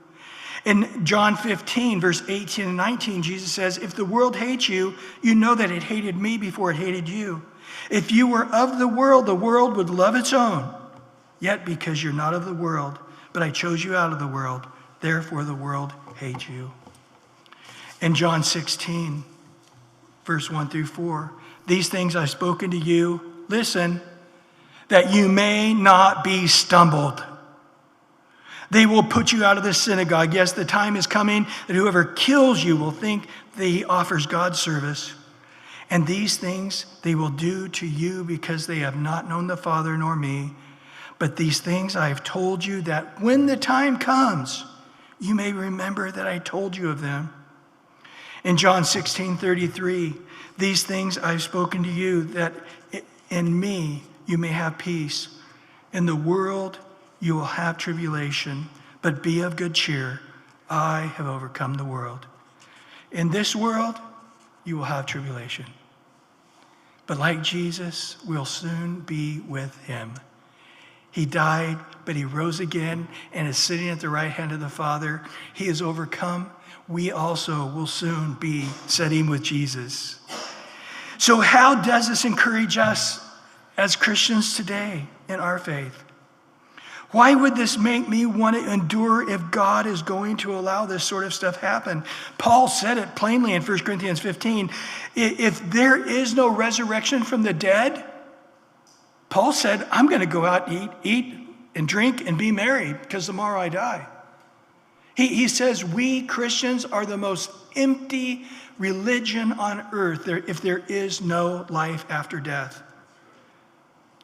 In John 15, verse 18 and 19, Jesus says, "If the world hates you, you know that it hated me before it hated you. If you were of the world would love its own. Yet because you're not of the world, but I chose you out of the world, therefore the world hates you." In John 16, verse 1-4, "These things I've spoken to you," listen, "that you may not be stumbled. They will put you out of the synagogue. Yes, the time is coming that whoever kills you will think that he offers God service. And these things they will do to you because they have not known the Father nor me. But these things I have told you, that when the time comes, you may remember that I told you of them." In John 16:33, "These things I've spoken to you, that in me you may have peace. In the world you will have tribulation, but be of good cheer. I have overcome the world. In this world you will have tribulation. But like Jesus, we'll soon be with him. He died, but he rose again and is sitting at the right hand of the Father. He has overcome. We also will soon be sitting with Jesus." So how does this encourage us as Christians today in our faith? Why would this make me want to endure if God is going to allow this sort of stuff happen? Paul said it plainly in 1 Corinthians 15. If there is no resurrection from the dead, Paul said, I'm going to go out and eat and drink and be merry because tomorrow I die. He says we Christians are the most empty religion on earth if there is no life after death.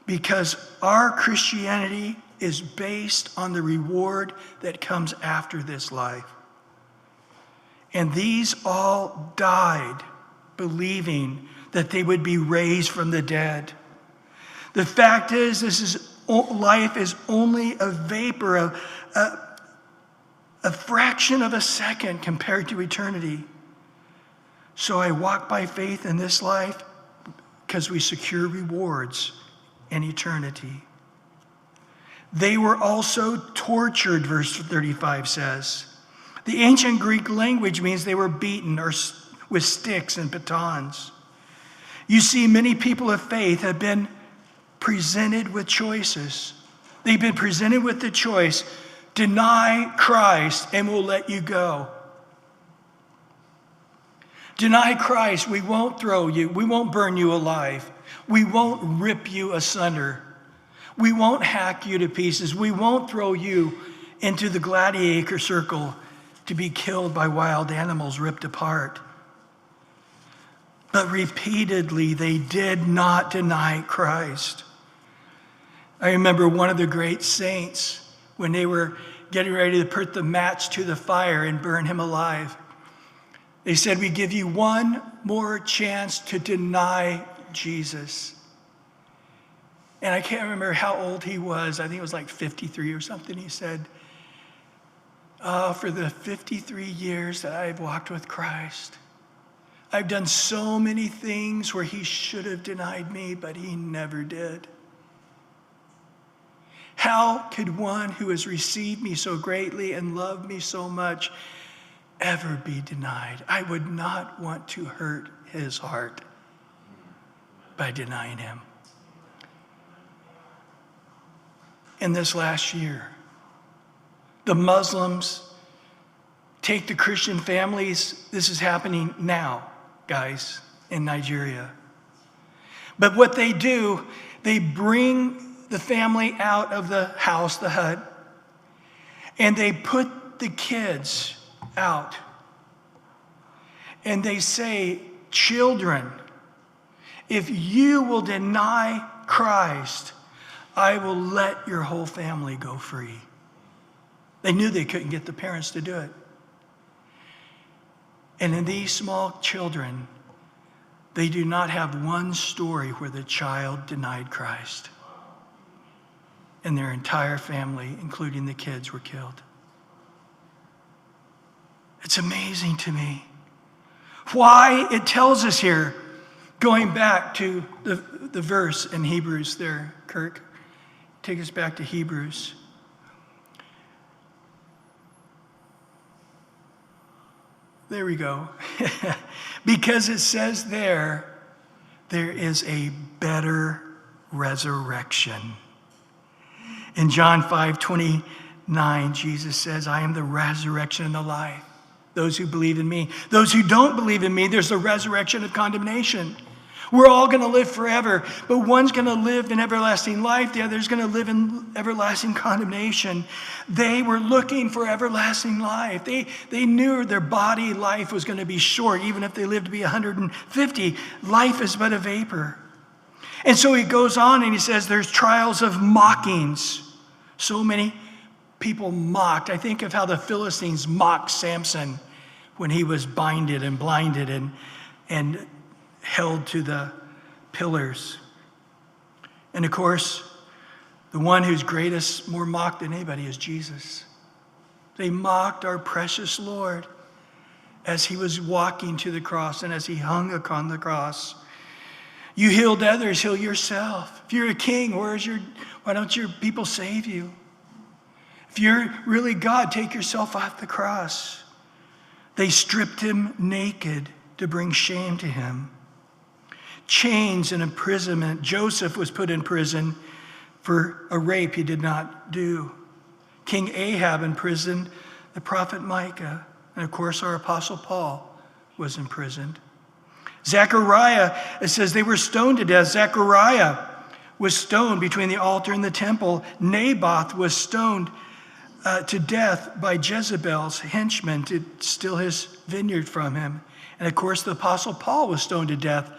Because our Christianity is based on the reward that comes after this life. And these all died believing that they would be raised from the dead. The fact is, life is only a vapor, a fraction of a second compared to eternity. So I walk by faith in this life because we secure rewards in eternity. They were also tortured, verse 35 says. The ancient Greek language means they were beaten or with sticks and batons. You see, many people of faith have been presented with choices. They've been presented with the choice, deny Christ and we'll let you go. Deny Christ, we won't throw you, we won't burn you alive. We won't rip you asunder. We won't hack you to pieces. We won't throw you into the gladiator circle to be killed by wild animals ripped apart. But repeatedly, they did not deny Christ. I remember one of the great saints, when they were getting ready to put the match to the fire and burn him alive, they said, we give you one more chance to deny Jesus. And I can't remember how old he was. I think it was like 53 or something. He said, for the 53 years that I've walked with Christ, I've done so many things where he should have denied me, but he never did. How could one who has received me so greatly and loved me so much ever be denied. I would not want to hurt his heart by denying him. In this last year, the Muslims take the Christian families. This is happening now, guys, in Nigeria. But what they do, they bring the family out of the house, the hut, and they put the kids out. And they say, children, if you will deny Christ, I will let your whole family go free. They knew they couldn't get the parents to do it. And in these small children, they do not have one story where the child denied Christ. And their entire family, including the kids, were killed. It's amazing to me. Why? It tells us here, going back to the verse in Hebrews there, Kirk. Take us back to Hebrews. There we go. Because it says there is a better resurrection. In John 5:29, Jesus says, I am the resurrection and the life. Those who believe in me. Those who don't believe in me, there's the resurrection of condemnation. We're all going to live forever, but one's going to live in everlasting life. The other's going to live in everlasting condemnation. They were looking for everlasting life. They knew their body life was going to be short, even if they lived to be 150. Life is but a vapor. And so he goes on and he says there's trials of mockings. So many people mocked. I think of how the Philistines mocked Samson when he was binded and blinded and held to the pillars. And of course, the one who's greatest, more mocked than anybody, is Jesus. They mocked our precious Lord as he was walking to the cross and as he hung upon the cross. You healed others, heal yourself. If you're a king, why don't your people save you? If you're really God, take yourself off the cross. They stripped him naked to bring shame to him. Chains and imprisonment. Joseph was put in prison for a rape he did not do. King Ahab imprisoned the prophet Micah. And of course, our apostle Paul was imprisoned. Zechariah, it says they were stoned to death. Zechariah was stoned between the altar and the temple. Naboth was stoned to death by Jezebel's henchmen to steal his vineyard from him. And of course, the apostle Paul was stoned to death.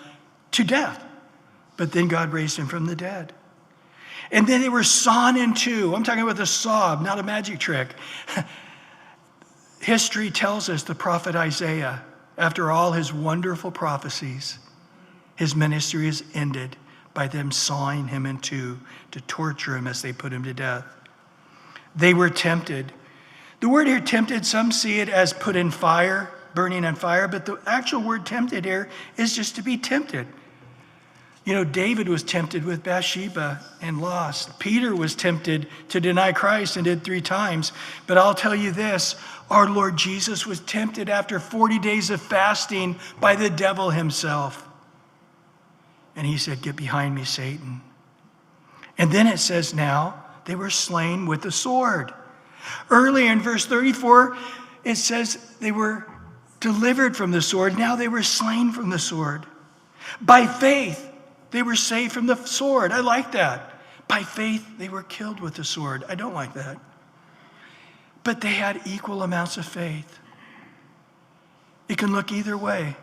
But then God raised him from the dead. And then they were sawn in two. I'm talking about the saw, not a magic trick. History tells us the prophet Isaiah, after all his wonderful prophecies, his ministry is ended by them sawing him in two to torture him as they put him to death. They were tempted. The word here, tempted, some see it as put in fire, burning on fire, but the actual word tempted here is just to be tempted. You know, David was tempted with Bathsheba and lost. Peter was tempted to deny Christ and did 3 times. But I'll tell you this, our Lord Jesus was tempted after 40 days of fasting by the devil himself. And he said, get behind me, Satan. And then it says now, they were slain with the sword. Earlier in verse 34, it says they were delivered from the sword. Now they were slain from the sword. By faith, they were saved from the sword. I like that. By faith, they were killed with the sword. I don't like that. But they had equal amounts of faith. It can look either way.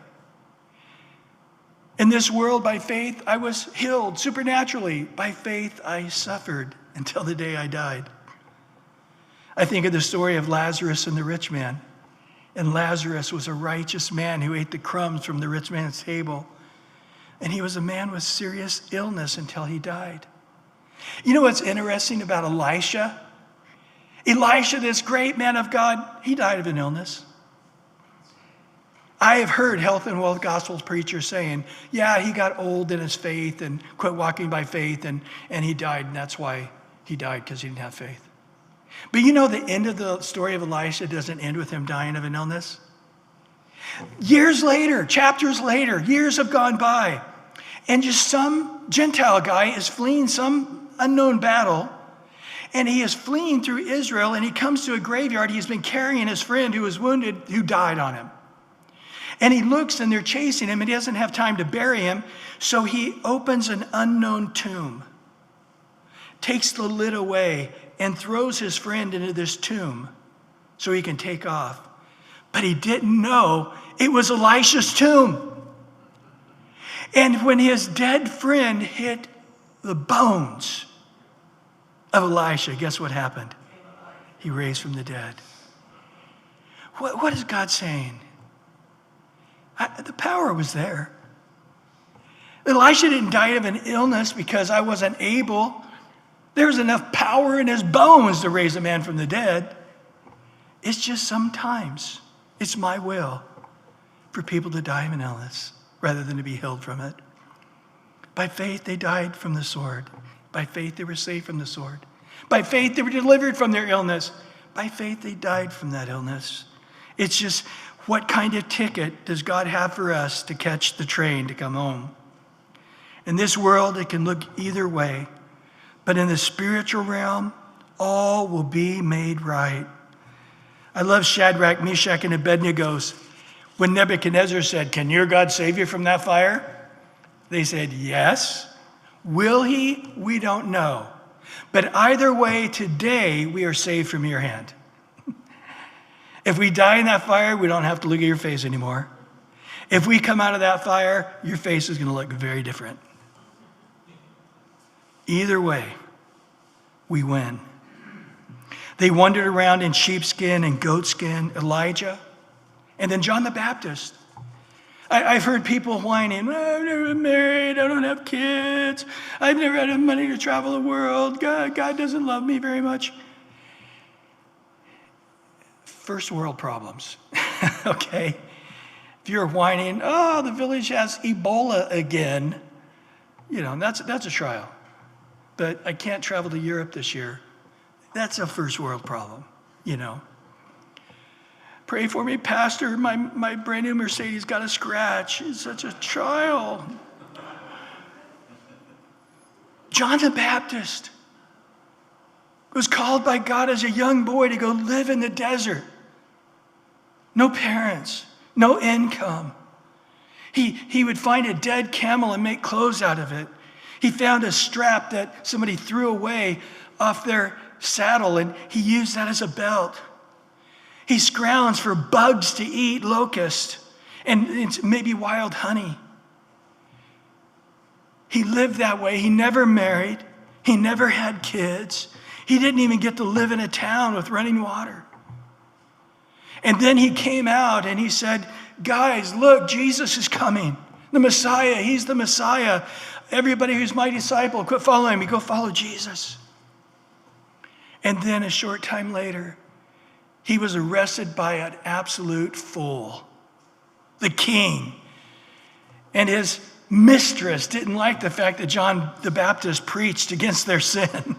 In this world, by faith, I was healed supernaturally. By faith, I suffered until the day I died. I think of the story of Lazarus and the rich man. And Lazarus was a righteous man who ate the crumbs from the rich man's table. And he was a man with serious illness until he died. You know what's interesting about Elisha? Elisha, this great man of God, he died of an illness. I have heard health and wealth gospel preachers saying, yeah, he got old in his faith and quit walking by faith and he died, and that's why he died, because he didn't have faith. But you know the end of the story of Elisha doesn't end with him dying of an illness. Years later, chapters later, years have gone by, and just some Gentile guy is fleeing some unknown battle, and he is fleeing through Israel, and he comes to a graveyard. He's been carrying his friend who was wounded, who died on him. And he looks, and they're chasing him, and he doesn't have time to bury him, so he opens an unknown tomb, takes the lid away, and throws his friend into this tomb so he can take off. But he didn't know it was Elisha's tomb. And when his dead friend hit the bones of Elisha, guess what happened? He raised from the dead. What is God saying? The power was there. Elisha didn't die of an illness because I wasn't able. There was enough power in his bones to raise a man from the dead. It's just sometimes it's my will for people to die of an illness rather than to be healed from it. By faith, they died from the sword. By faith, they were saved from the sword. By faith, they were delivered from their illness. By faith, they died from that illness. It's just, what kind of ticket does God have for us to catch the train to come home? In this world, it can look either way. But in the spiritual realm, all will be made right. I love Shadrach, Meshach, and Abednego's. When Nebuchadnezzar said, "Can your God save you from that fire?" They said, "Yes." Will he? We don't know. But either way, today we are saved from your hand. If we die in that fire, we don't have to look at your face anymore. If we come out of that fire, your face is going to look very different. Either way, we win. They wandered around in sheepskin and goatskin, Elijah, and then John the Baptist. I've heard people whining, "I've never been married, I don't have kids, I've never had money to travel the world, God doesn't love me very much." First world problems, okay? If you're whining, "Oh, the village has Ebola again," that's a trial. But I can't travel to Europe this year. That's a first world problem, "Pray for me, Pastor. My brand new Mercedes got a scratch. It's such a trial." John the Baptist was called by God as a young boy to go live in the desert. No parents, no income. He would find a dead camel and make clothes out of it. He found a strap that somebody threw away off their saddle, and he used that as a belt. He scrounged for bugs to eat, locusts, and maybe wild honey. He lived that way. He never married. He never had kids. He didn't even get to live in a town with running water. And then he came out and he said, "Guys, look, Jesus is coming. The Messiah, he's the Messiah. Everybody who's my disciple, quit following me. Go follow Jesus." And then a short time later, he was arrested by an absolute fool, the king. And his mistress didn't like the fact that John the Baptist preached against their sin.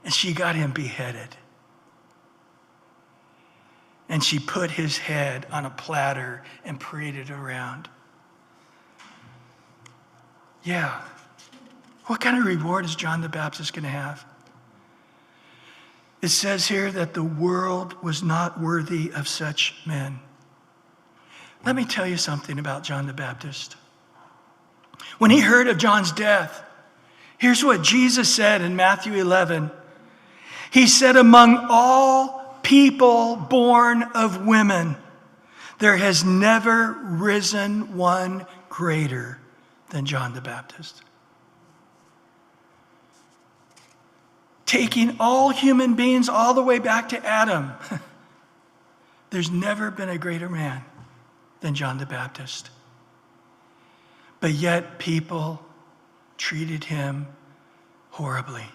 And she got him beheaded. And she put his head on a platter and paraded around. Yeah. What kind of reward is John the Baptist going to have? It says here that the world was not worthy of such men. Let me tell you something about John the Baptist. When he heard of John's death, here's what Jesus said in Matthew 11. He said, "Among all people born of women, there has never risen one greater than John the Baptist." Taking all human beings all the way back to Adam, there's never been a greater man than John the Baptist. But yet people treated him horribly.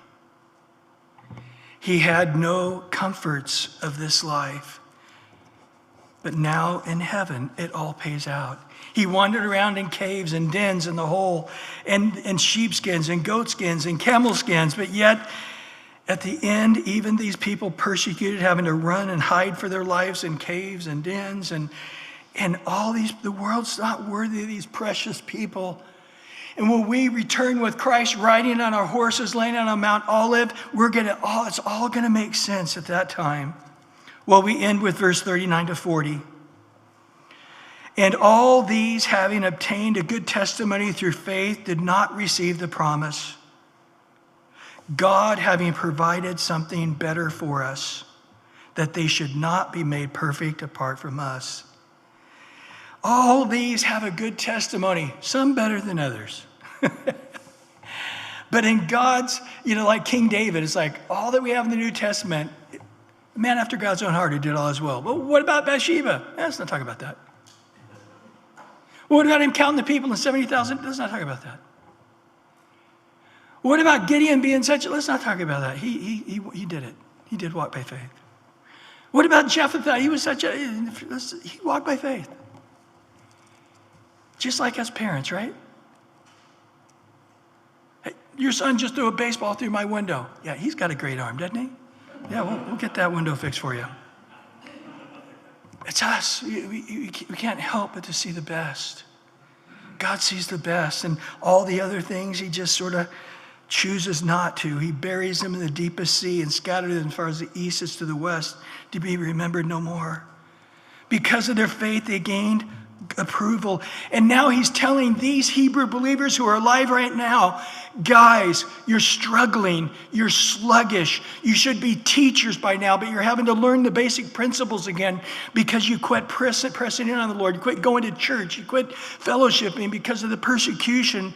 He had no comforts of this life. But now in heaven, it all pays out. He wandered around in caves and dens in the hole, and sheepskins and goatskins and camel skins, but yet At the end, even these people persecuted, having to run and hide for their lives in caves and dens, and all these, the world's not worthy of these precious people. And when we return with Christ riding on our horses, laying on Mount Olive, it's all gonna make sense at that time. Well, we end with verse 39 to 40. And all these, having obtained a good testimony through faith, did not receive the promise. God having provided something better for us, that they should not be made perfect apart from us. All these have a good testimony, some better than others. But in God's, like King David, it's like all that we have in the New Testament, a man after God's own heart who did all his will. But what about Bathsheba? Let's not talk about that. What about him counting the people in 70,000? Let's not talk about that. What about Gideon being such? Let's not talk about that. He did it. He did walk by faith. What about Jephthah? He walked by faith. Just like us parents, right? Hey, your son just threw a baseball through my window. Yeah, he's got a great arm, doesn't he? Yeah, we'll get that window fixed for you. It's us. We can't help but to see the best. God sees the best, and all the other things he just sort of chooses not to. He buries them in the deepest sea and scattered them as far as the east is to the west, to be remembered no more. Because of their faith, they gained approval. And now he's telling these Hebrew believers who are alive right now, guys, you're struggling, you're sluggish, you should be teachers by now, but you're having to learn the basic principles again because you quit pressing in on the Lord, you quit going to church, you quit fellowshipping because of the persecution.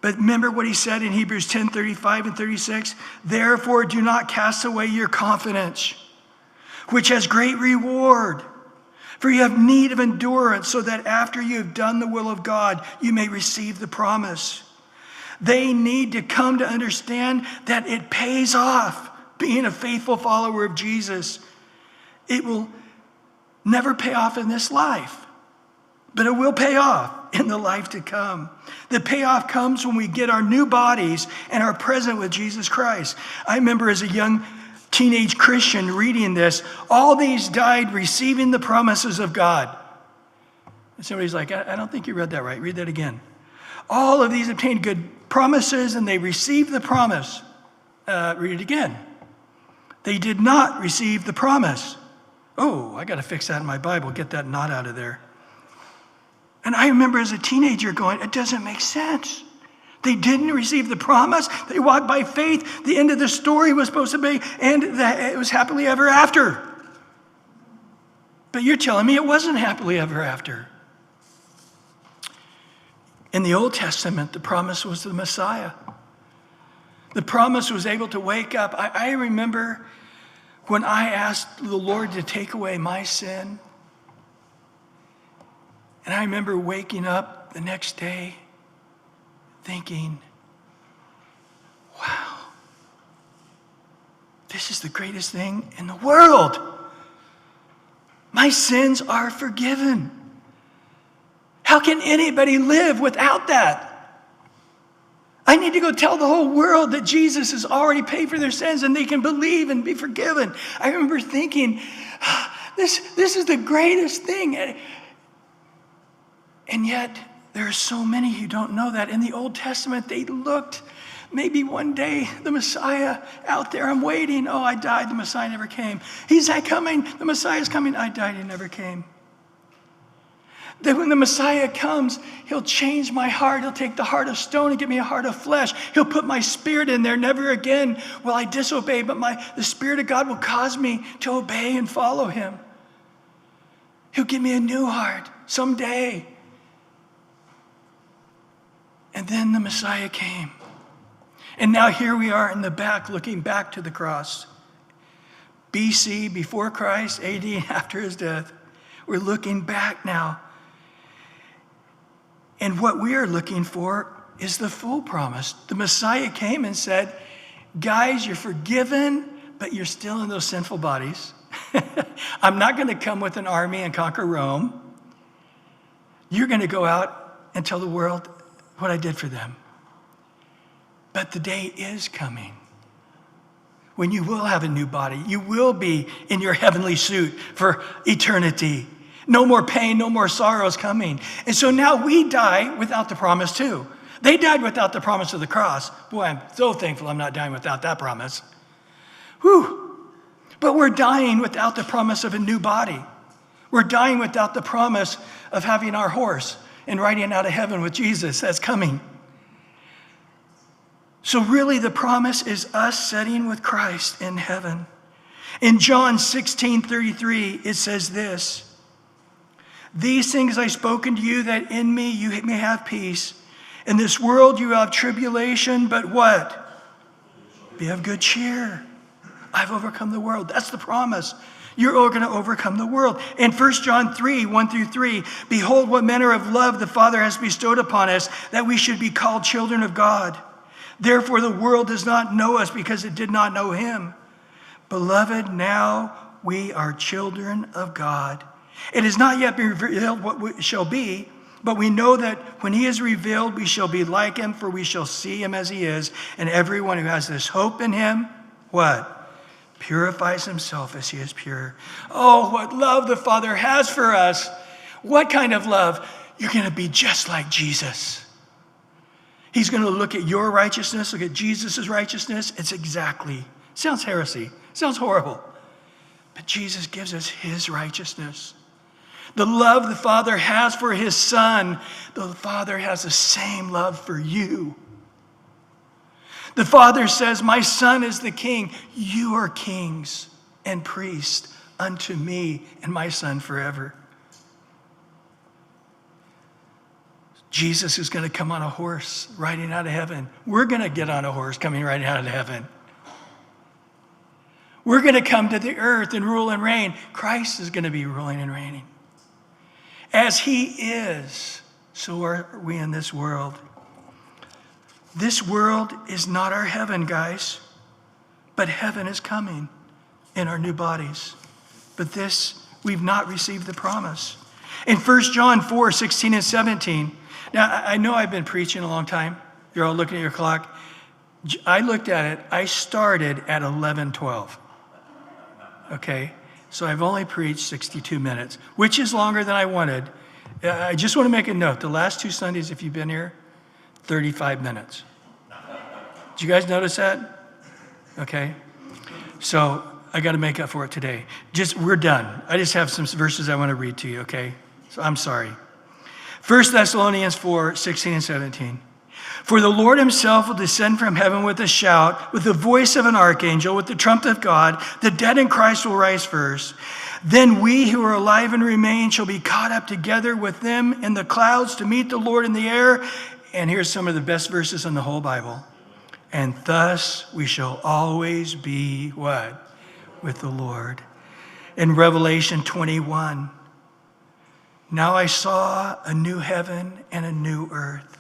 But remember what he said in Hebrews 10:35 and 36, therefore do not cast away your confidence, which has great reward. For you have need of endurance, so that after you have done the will of God, you may receive the promise. They need to come to understand that it pays off being a faithful follower of Jesus. It will never pay off in this life, but it will pay off in the life to come. The payoff comes when we get our new bodies and are present with Jesus Christ. I remember as a young teenage Christian reading this, all these died receiving the promises of God. And somebody's like, I don't think you read that right. Read that again. All of these obtained good promises and they received the promise. Read it again. They did not receive the promise. Oh, I got to fix that in my Bible. Get that not out of there. And I remember as a teenager going, it doesn't make sense. They didn't receive the promise. They walked by faith. The end of the story was supposed to be, and it was happily ever after. But you're telling me it wasn't happily ever after. In the Old Testament, the promise was the Messiah. The promise was able to wake up. I remember when I asked the Lord to take away my sin. And I remember waking up the next day thinking, wow, this is the greatest thing in the world. My sins are forgiven. How can anybody live without that? I need to go tell the whole world that Jesus has already paid for their sins and they can believe and be forgiven. I remember thinking, this is the greatest thing. And yet, there are so many who don't know that. In the Old Testament, they looked, maybe one day, the Messiah out there, I'm waiting. Oh, I died, the Messiah never came. He's coming, the Messiah's coming. I died, he never came. That when the Messiah comes, he'll change my heart. He'll take the heart of stone and give me a heart of flesh. He'll put my spirit in there. Never again will I disobey, but the Spirit of God will cause me to obey and follow him. He'll give me a new heart someday. And then the Messiah came. And now here we are in the back, looking back to the cross. BC, before Christ, AD, after his death. We're looking back now. And what we are looking for is the full promise. The Messiah came and said, guys, you're forgiven, but you're still in those sinful bodies. I'm not going to come with an army and conquer Rome. You're going to go out and tell the world what I did for them. But the day is coming when you will have a new body. You will be in your heavenly suit for eternity. No more pain, no more sorrows coming. And so now we die without the promise too. They died without the promise of the cross. Boy, I'm so thankful I'm not dying without that promise. Whew. But we're dying without the promise of a new body. We're dying without the promise of having our horse and riding out of heaven with Jesus. That's coming. So really the promise is us sitting with Christ in heaven. In John 16:33, it says this, "These things I spoken to you, that in me you may have peace. In this world you have tribulation, but what? Be of good cheer. I've overcome the world." That's the promise. You're all going to overcome the world. In 1 John 3:1-3, "Behold what manner of love the Father has bestowed upon us, that we should be called children of God. Therefore the world does not know us, because it did not know him. Beloved, now we are children of God. It has not yet been revealed what we shall be, but we know that when he is revealed, we shall be like him, for we shall see him as he is. And everyone who has this hope in him," what? "Purifies himself as he is pure." Oh, what love the Father has for us. What kind of love? You're going to be just like Jesus. He's going to look at your righteousness, look at Jesus' righteousness. It's exactly, sounds heresy, sounds horrible. But Jesus gives us his righteousness. The love the Father has for his Son, the Father has the same love for you. The Father says, "My Son is the King. You are kings and priests unto me and my Son forever." Jesus is going to come on a horse riding out of heaven. We're going to get on a horse coming riding out of heaven. We're going to come to the earth and rule and reign. Christ is going to be ruling and reigning. As he is, so are we in this world. This world is not our heaven, guys, but heaven is coming in our new bodies. But this, we've not received the promise. In 1 John 4:16-17, now I know I've been preaching a long time. You're all looking at your clock. I looked at it. I started at 11:12. Okay? So I've only preached 62 minutes, which is longer than I wanted. I just want to make a note. The last 2 Sundays, if you've been here, 35 minutes. Did you guys notice that? Okay. So I got to make up for it today. We're done. I just have some verses I want to read to you, okay? So I'm sorry. 1 Thessalonians 4:16-17. "For the Lord himself will descend from heaven with a shout, with the voice of an archangel, with the trumpet of God. The dead in Christ will rise first. Then we who are alive and remain shall be caught up together with them in the clouds to meet the Lord in the air." And here's some of the best verses in the whole Bible. "And thus we shall always be," what? "With the Lord." In Revelation 21, "Now I saw a new heaven and a new earth.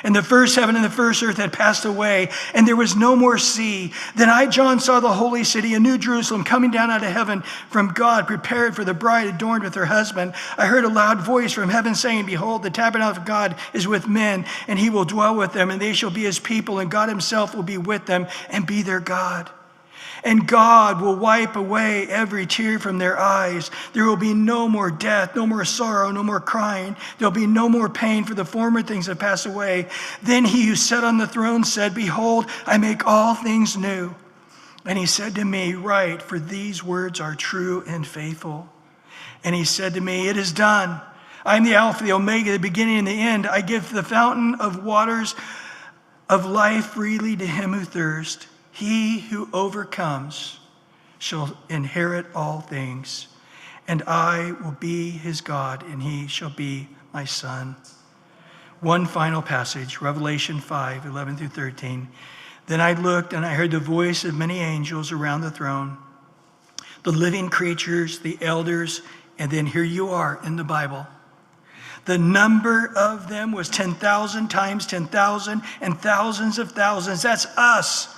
And the first heaven and the first earth had passed away, and there was no more sea. Then I, John, saw the holy city, a new Jerusalem, coming down out of heaven from God, prepared for the bride adorned with her husband. I heard a loud voice from heaven saying, 'Behold, the tabernacle of God is with men, and he will dwell with them, and they shall be his people, and God himself will be with them and be their God. And God will wipe away every tear from their eyes. There will be no more death, no more sorrow, no more crying. There will be no more pain, for the former things have passed away.' Then he who sat on the throne said, 'Behold, I make all things new.' And he said to me, 'Write, for these words are true and faithful.' And he said to me, 'It is done. I am the Alpha, the Omega, the beginning and the end. I give the fountain of waters of life freely to him who thirsts. He who overcomes shall inherit all things, and I will be his God, and he shall be my son.'" One final passage, Revelation 5:11-13. "Then I looked, and I heard the voice of many angels around the throne, the living creatures, the elders, and then here you are in the Bible. The number of them was 10,000 times 10,000 and thousands of thousands." That's us.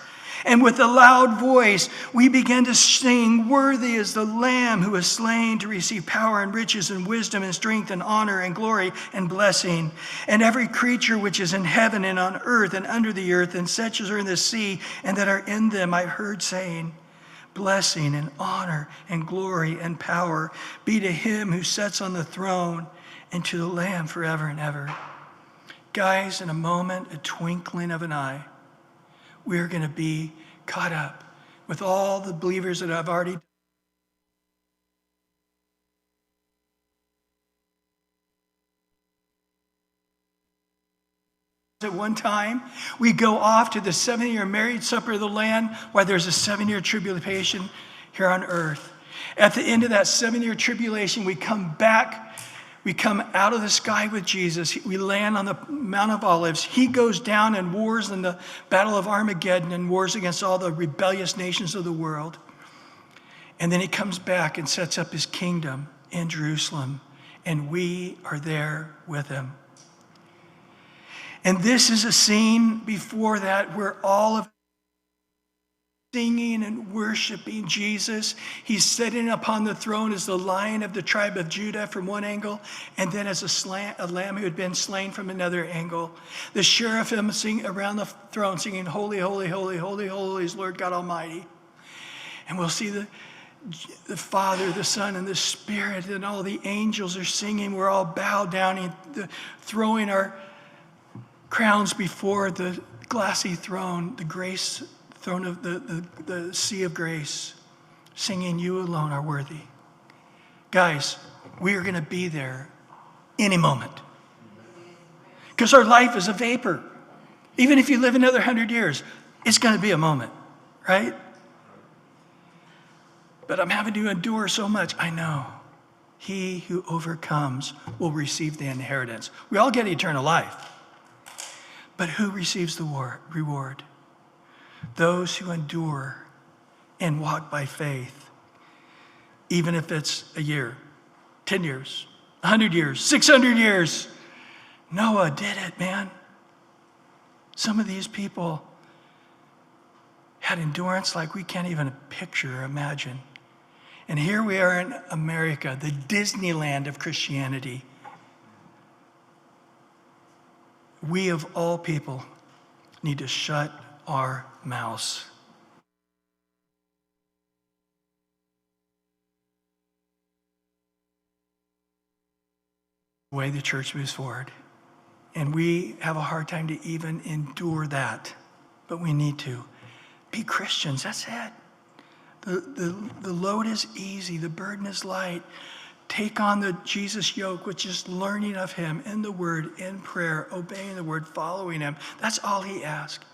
And with a loud voice, we began to sing, "Worthy is the Lamb who was slain to receive power and riches and wisdom and strength and honor and glory and blessing. And every creature which is in heaven and on earth and under the earth and such as are in the sea and that are in them, I heard saying, blessing and honor and glory and power be to him who sits on the throne and to the Lamb forever and ever." Guys, in a moment, a twinkling of an eye, we're going to be caught up with all the believers that I've already. At one time, we go off to the 7-year marriage supper of the Lamb while there's a 7-year tribulation here on earth. At the end of that 7-year tribulation, we come back. We come out of the sky with Jesus. We land on the Mount of Olives. He goes down and wars in the Battle of Armageddon and wars against all the rebellious nations of the world. And then he comes back and sets up his kingdom in Jerusalem. And we are there with him. And this is a scene before that where all of singing and worshiping Jesus. He's sitting upon the throne as the Lion of the tribe of Judah from one angle, and then as a lamb who had been slain from another angle. The cherubim sing around the throne singing, "Holy, holy, holy, holy, holy is Lord God Almighty." And we'll see the Father, the Son, and the Spirit, and all the angels are singing. We're all bowed down, throwing our crowns before the glassy throne, the grace throne of the sea of grace, singing, "You alone are worthy." Guys, we are going to be there any moment. Because our life is a vapor. Even if you live another 100 years, it's going to be a moment, right? But I'm having to endure so much. I know. He who overcomes will receive the inheritance. We all get eternal life. But who receives the reward? Those who endure and walk by faith, even if it's a year, 10 years, 100 years, 600 years. Noah did it, man. Some of these people had endurance like we can't even picture or imagine. And here we are in America, the Disneyland of Christianity. We of all people need to shut our mouths. The way the church moves forward. And we have a hard time to even endure that. But we need to. Be Christians, that's it. The load is easy, the burden is light. Take on the Jesus yoke, which is learning of him in the word, in prayer, obeying the word, following him. That's all he asks.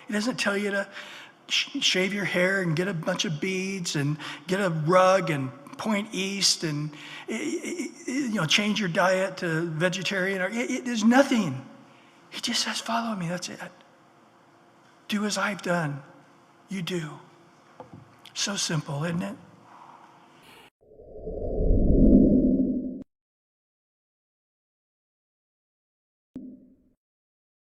He doesn't tell you to shave your hair and get a bunch of beads and get a rug and point east and change your diet to vegetarian. There's nothing. He just says, follow me, that's it. Do as I've done. You do. So simple, isn't it?